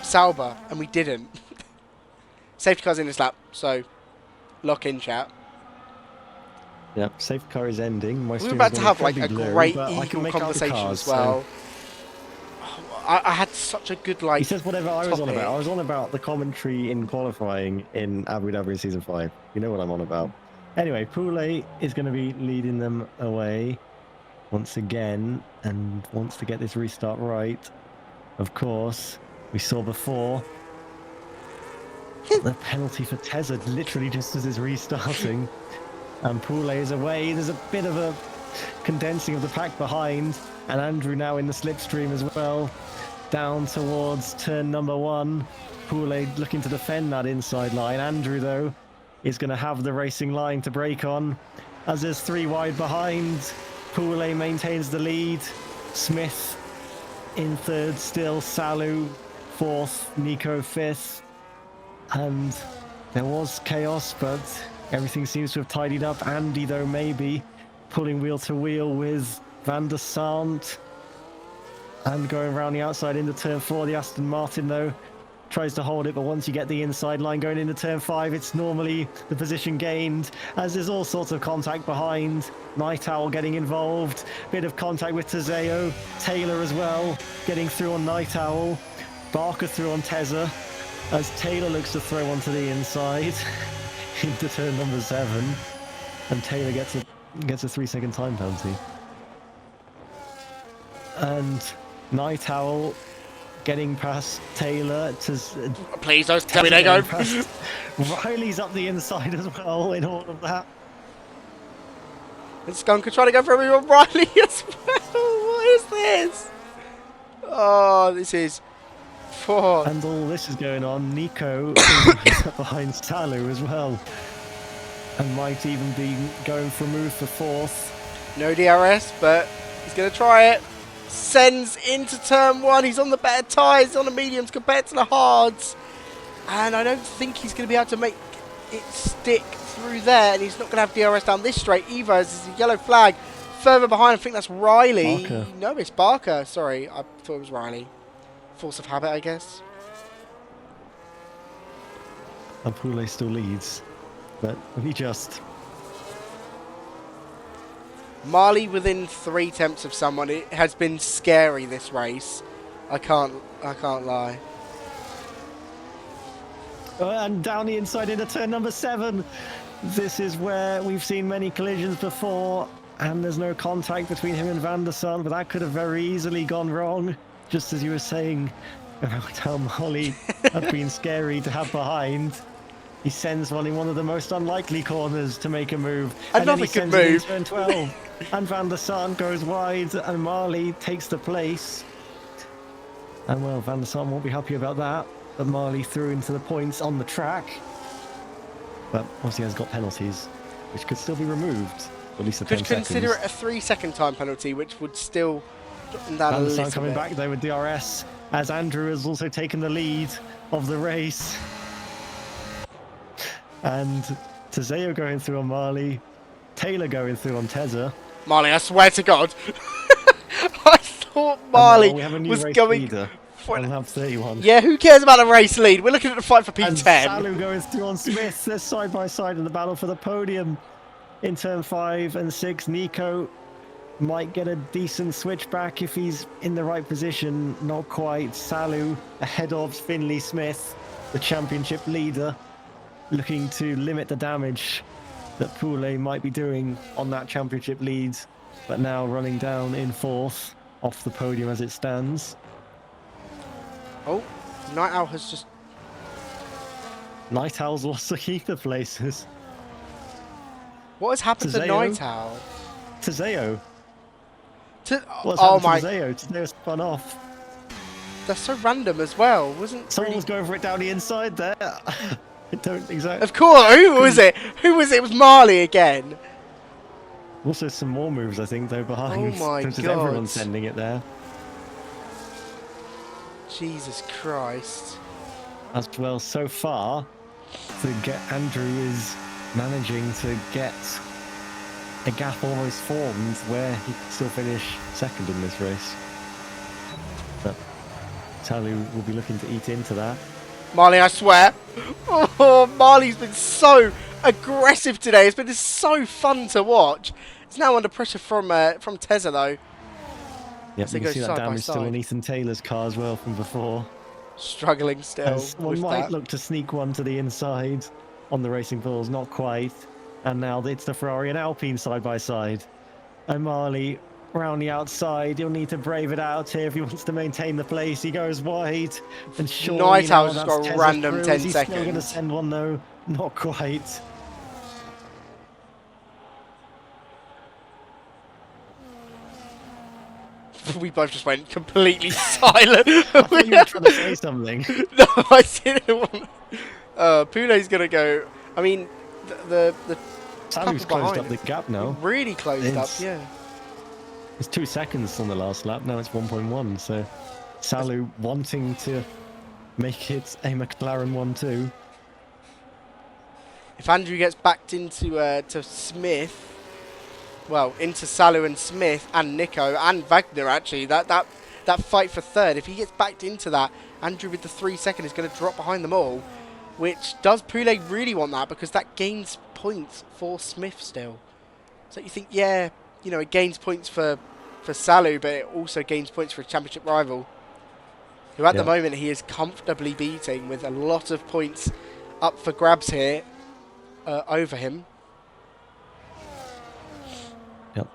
Sauber, and we didn't. Safety car's in this lap, so lock in, chat. Yep, safety car is ending. My We were screen about is to gonna have be like a incredibly great blurry, but I can eagle make out the conversation cars, as well. so- I had such a good like. He says whatever I was on topic. about. I was on about the commentary in qualifying in Abu Dhabi in season 5. You know what I'm on about. Anyway, Poulet is going to be leading them away once again and wants to get this restart right. Of course, we saw before the penalty for Tezza literally just as it's restarting. And Poulet is away. There's a bit of a condensing of the pack behind. And Andrew now in the slipstream as well. Down towards turn number 1. Poulet looking to defend that inside line. Andrew, though, is going to have the racing line to brake on. As there's 3 wide behind. Poulet maintains the lead. Smith in 3rd still. Salu 4th. Nico 5th. And there was chaos, but everything seems to have tidied up. Andy, though, maybe pulling wheel to wheel with Van der Sant. And going around the outside into turn 4. The Aston Martin, though, tries to hold it, but once you get the inside line going into turn 5, it's normally the position gained, as there's all sorts of contact behind. Night Owl getting involved. Bit of contact with Tezeo. Taylor as well, getting through on Night Owl. Barker through on Tezza, as Taylor looks to throw onto the inside into turn number 7. And Taylor gets a 3-second time penalty. And Night Owl getting past Taylor to... Please don't tell me they go. Riley's up the inside as well in all of that. And Skunk are trying to go for everyone. Riley as well. What is this? Oh, this is... And all this is going on. Nico is behind Salu as well. And might even be going for a move for 4th. No DRS, but he's going to try it. Sends into turn 1. He's on the better tyres, on the mediums compared to the hards. And I don't think he's going to be able to make it stick through there. And he's not going to have DRS down this straight either, as there's a yellow flag further behind. I think that's Riley. Barker. No, it's Barker. Sorry, I thought it was Riley. Force of habit, I guess. And Poulet still leads. But he just... Marley within 3 attempts of someone. It has been scary, this race. I can't lie. And down the inside into turn number 7. This is where we've seen many collisions before. And there's no contact between him and Van der Sar, but that could have very easily gone wrong. Just as you were saying about how Molly had been scary to have behind. He sends one in one of the most unlikely corners to make a move. Another good move. Turn 12. And Van der Sar goes wide and Marley takes the place. And well, Van der Sar won't be happy about that. But Marley threw into the points on the track. But obviously has got penalties, which could still be removed. At least the 10 Could consider seconds. it a 3-second time penalty, which would still Dropping down a And the sun little coming bit. back there with DRS, as Andrew has also taken the lead of the race. And Tezeo going through on Marley, Taylor going through on Tezza. Marley, I swear to God. I thought And Marley we have a new was race going leader for on lap 31. Yeah, who cares about a race lead? We're looking at the fight for And P10. Salu going through on Smith. They're side by side in the battle for the podium. In turn 5 and 6, Nico might get a decent switchback if he's in the right position. Not quite. Salu ahead of Finley Smith, the championship leader, looking to limit the damage that Poulet might be doing on that championship lead, but now running down in 4th off the podium as it stands. Oh, Night Owl has just... Night Owl's lost the keeper places. What has happened to Tezeo. Night Owl? Tezeo. What's Oh happened my... to Tezeo? Tezeo spun off. That's so random as well. Wasn't Someone really... was going for it down the inside there. I don't exactly. Of course, who was it? Who was it? It was Marley again. Also, some more moves, I think, though, behind. Oh my Just God. everyone's sending it there. Jesus Christ. As well, so far, to get Andrew is managing to get a gap almost formed where he can still finish second in this race. But Talu will be looking to eat into that. Marley, I swear. Oh, Marley's been so aggressive today. It's been so fun to watch. It's now under pressure from Tezza, though. Yeah, As they you go can see side that by damage still on side. Ethan Taylor's car as well from before. Struggling still As one with might that. look to sneak one to the inside on the Racing Bulls, not quite. And now it's the Ferrari and Alpine side by side. And Marley around the outside, he'll need to brave it out here if he wants to maintain the place. He goes wide, and surely Night now Owl's just that's got a Tezza random through. 10 Is he still going to seconds. send one though? Not quite. We both just went completely silent. I thought you were trying to say something. No, I didn't want... Poulet's going to go... I mean, the Salu's couple closed behind up the gap now. really closed up, It's- yeah. It's 2 seconds on the last lap, now it's 1.1, so Salu wanting to make it a McLaren 1-2. If Andrew gets backed into to Smith, well, into Salu and Smith and Nico and Wagner, actually, that fight for third, if he gets backed into that, Andrew with the 3 second is going to drop behind them all, which does Poulet really want that, because that gains points for Smith still. So you think, yeah, you know, it gains points for Salu, but it also gains points for a championship rival, who at the moment he is comfortably beating with a lot of points up for grabs here over him. Yep.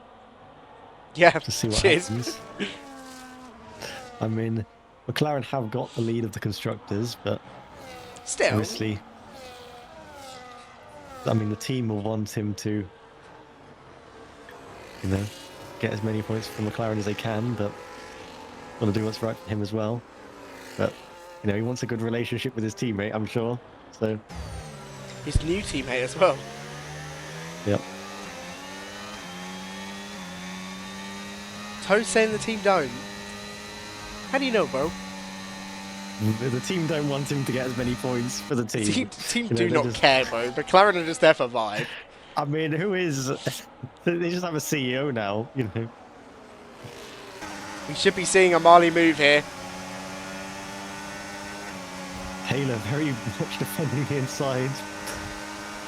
Yeah, To see what cheers. happens. I mean, McLaren have got the lead of the constructors, but Still, obviously, I mean, the team will want him to, you know, get as many points from McLaren as they can, but want to do what's right for him as well. But, you know, he wants a good relationship with his teammate, I'm sure. So, his new teammate as well. yep. Toe's saying the team don't. How do you know, bro? The team don't want him to get as many points for the team. Team You know, do they're not just- care, bro. McLaren are just there for vibe. I mean, who is... They just have a CEO now, you know. We should be seeing a Marley move here. Taylor very much defending the inside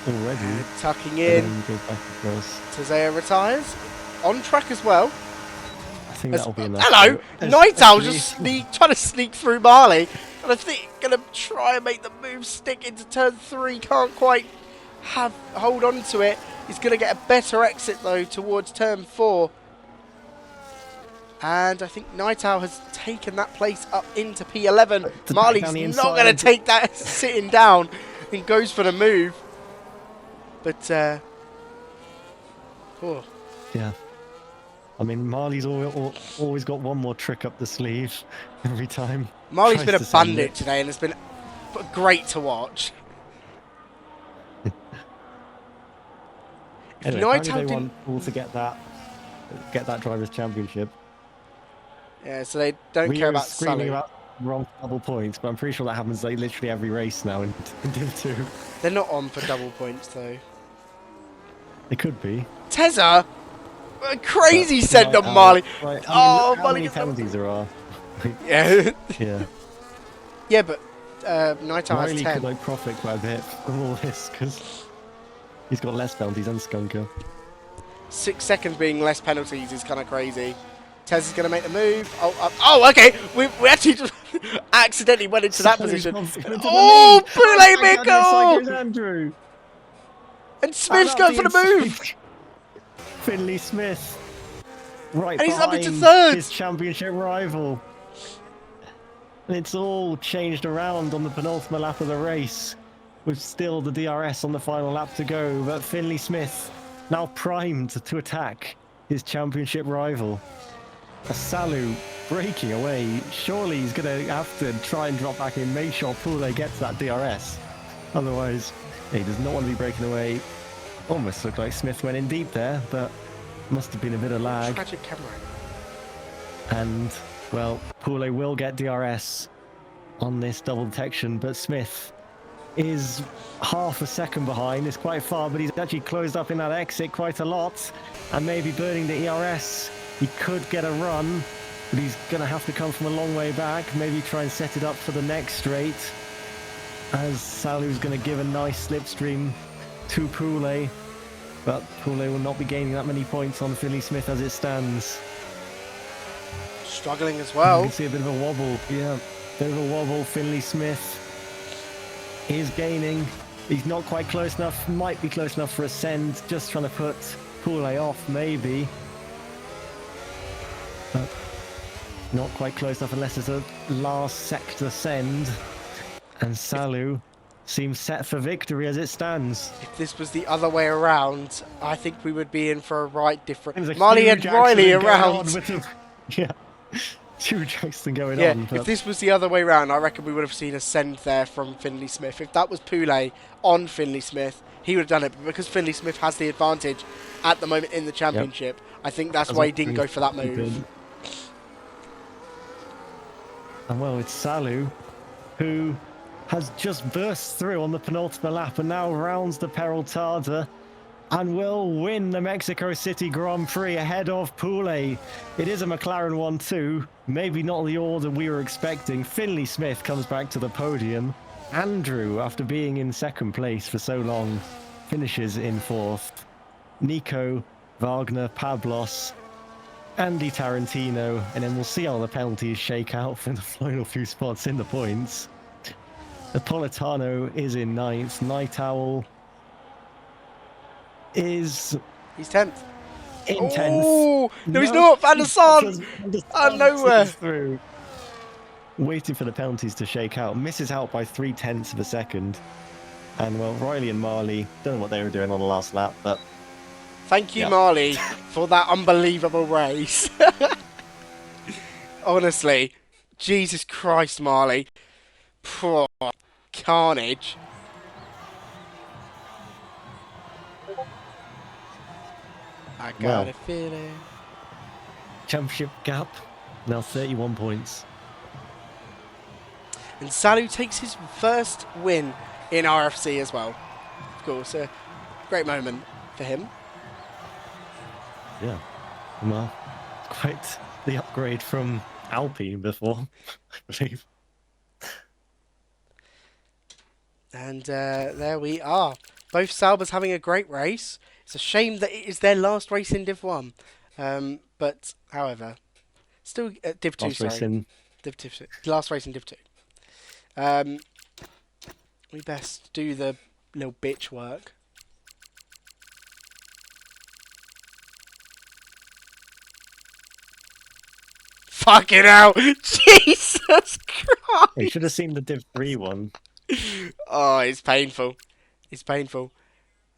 already. Tucking And in. then goes back across. Tezeo retires. On track as well. I think that'll be enough. Hello! though. Night Owl Actually, just trying to sneak through Marley. And I think gonna try and make the move stick into turn 3. Can't quite hold on to it. He's gonna get a better exit though towards turn 4. And I think Night Owl has taken that place up into P11. Back down the Marley's not going to inside. take that sitting down and goes for the move. But, oh, Yeah. I mean, Marley's always got one more trick up the sleeve every time. Marley's Tries been a to send bandit it. today and it's been great to watch. If Anyway, Night apparently Owl they didn't... want all to get that drivers' championship. Yeah, so they don't We care were about screaming Sully. about wrong double points, but I'm pretty sure that happens like literally every race now in Div 2. They're not on for double points though. It could be. Tezza! A crazy But send on Marley. right, I mean, Oh, how Marley many gets double. penalties there are? Yeah. Yeah. Yeah, but Night Owl has Riley 10. could like profit quite a bit from all this because he's got less penalties than Skunker. 6 seconds being less penalties is kind of crazy. Tez is going to make the move. Oh, okay. We actually just accidentally went into that position. Oh, Boulay Mickle! Andrew. And Smith's going for the move. Finley Smith, right And he's up into behind third. his championship rival. And it's all changed around on the penultimate lap of the race, with still the DRS on the final lap to go. But Finley Smith now primed to attack his championship rival. Salu breaking away. Surely he's going to have to try and drop back in, make sure Poulet gets that DRS. Otherwise, he does not want to be breaking away. Almost looked like Smith went in deep there, but must have been a bit of lag. Tragic camera. And, well, Poulet will get DRS on this double detection, but Smith is half a second behind. It's quite far, but he's actually closed up in that exit quite a lot, and maybe burning the ERS. He could get a run, but he's going to have to come from a long way back. Maybe try and set it up for the next straight, as Salu's going to give a nice slipstream to Poulet, but Poulet will not be gaining that many points on Finley Smith as it stands. Struggling as well. You can see a bit of a wobble. Yeah, bit of a wobble. Finley Smith is gaining. He's not quite close enough. Might be close enough for a send. Just trying to put Poulet off, maybe. But not quite close enough unless it's a last sector send. And Salu seems set for victory as it stands. If this was the other way around, I think we would be in for a right different. Marley and Riley around. Yeah, huge accident going Yeah, on. But if this was the other way around, I reckon we would have seen a send there from Finley Smith. If that was Poulet on Finley Smith, he would have done it. But because Finley Smith has the advantage at the moment in the championship, I think that's why he didn't go for that move. And well, it's Salu who has just burst through on the penultimate lap and now rounds the Peraltada and will win the Mexico City Grand Prix ahead of Poulet. It is a McLaren 1-2, maybe not the order we were expecting. Finley Smith comes back to the podium. Andrew, after being in second place for so long, finishes in fourth. Nico, Wagner, Pablos, Andy Tarantino, and then we'll see how the penalties shake out for the final few spots in the points. Napolitano is in ninth. Night Owl is... He's 10th. In 10th. Oh, no, he's not. Van der Sar out of nowhere. Through. Waiting for the penalties to shake out. Misses out by 0.3 of a second. And, well, Riley and Marley, don't know what they were doing on the last lap, but... Thank you, Marley, for that unbelievable race. Honestly. Jesus Christ, Marley. Poor carnage. I got a feeling. Championship gap, now 31 points. And Salu takes his first win in RFC as well. Of course, a great moment for him. Yeah, well, quite the upgrade from Alpine before, I believe. And there we are. Both Saubers having a great race. It's a shame that it is their last race in Div 1. But, however, still Div 2, sorry. Div 2. Last race in Div 2. We best do the little bitch work. Fucking hell! Jesus Christ! You should have seen the Div 3 one. Oh, it's painful. It's painful.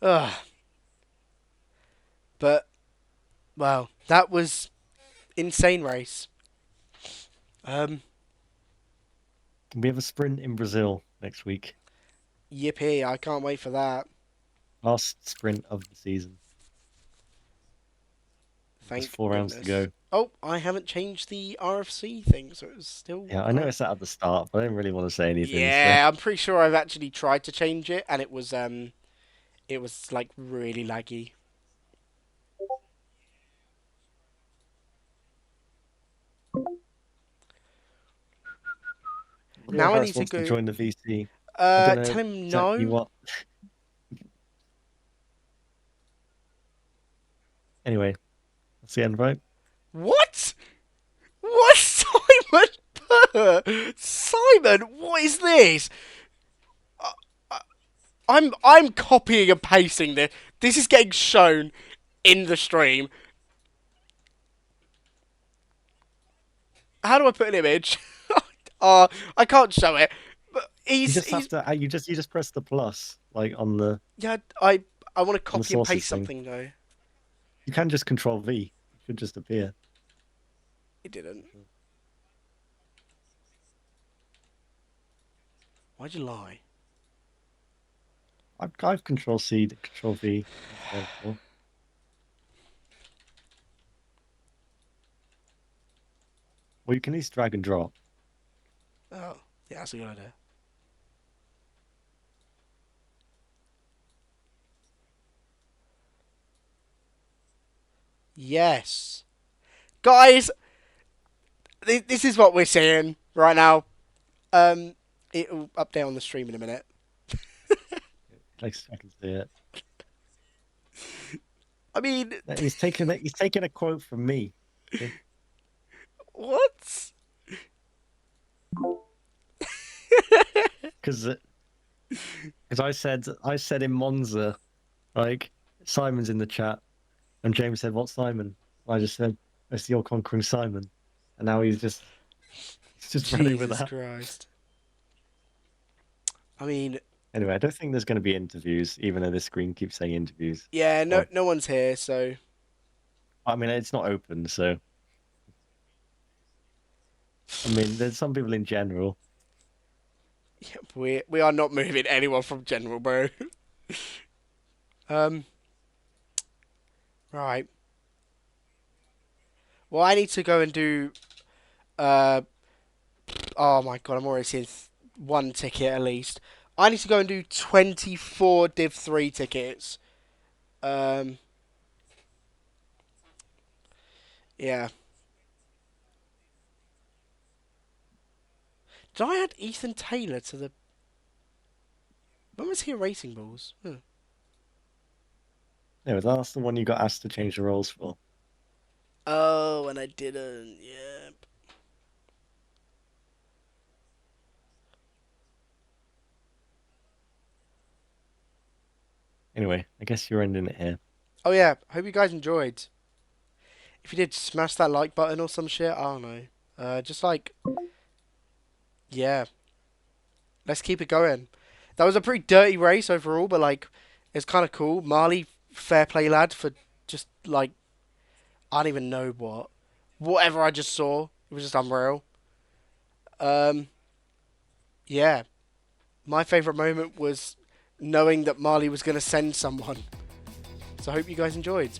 Ugh. But, well, that was insane race. We have a sprint in Brazil next week. Yippee, I can't wait for that. Last sprint of the season. Thank There's 4 rounds to go. Oh, I haven't changed the RFC thing, so it's still Yeah, I right. noticed that at the start, but I didn't really want to say anything. So Yeah, I'm pretty sure I've actually tried to change it, and it was like really laggy. Leo Now I need Harris to wants to go. join the VC. I don't know Tell him exactly no. what. Anyway, that's the end, right? What? What, Simon? Simon, what is this? I'm copying and pasting this. This is getting shown in the stream. How do I put an image? I can't show it. But You just have he's to. You just press the plus like yeah. I want to on the copy and sources paste thing. something though. You can just Control V. It should just appear. It didn't. Why'd you lie? I've Control C, Control V. Before. Well, you can at least drag and drop. Oh, yeah, that's a good idea. Yes, guys, this is what we're seeing right now. It'll update on the stream in a minute. Like I can see it. I mean, He's taking a quote from me. what? Because I said in Monza, like Simon's in the chat, and James said, "What's Simon?" I just said, "It's you're conquering Simon," and now he's just running with Jesus that. Christ. I mean, Anyway, I don't think there's going to be interviews, even though the screen keeps saying interviews. yeah, no, Or no one's here, so I mean, it's not open, so I mean, there's some people in general. yeah, we are not moving anyone from general, bro. um, right. Well, I need to go and do. Uh, oh my god, I'm already seeing one ticket at least. I need to go and do 24 Div 3 tickets. Um, yeah. Did I add Ethan Taylor to the? When was he at Racing Balls? No, that's the one you got asked to change the roles for. Oh, and I didn't. Yep. Anyway, I guess you're ending it here. Oh yeah. Hope you guys enjoyed. If you did, smash that like button or some shit. I don't know. Just like, yeah. Let's keep it going. That was a pretty dirty race overall, but like, it's kind of cool. Marley, fair play lad for just like, I don't even know whatever I just saw. It was just unreal. Um, yeah. My favourite moment was knowing that Marley was going to send someone. So I hope you guys enjoyed.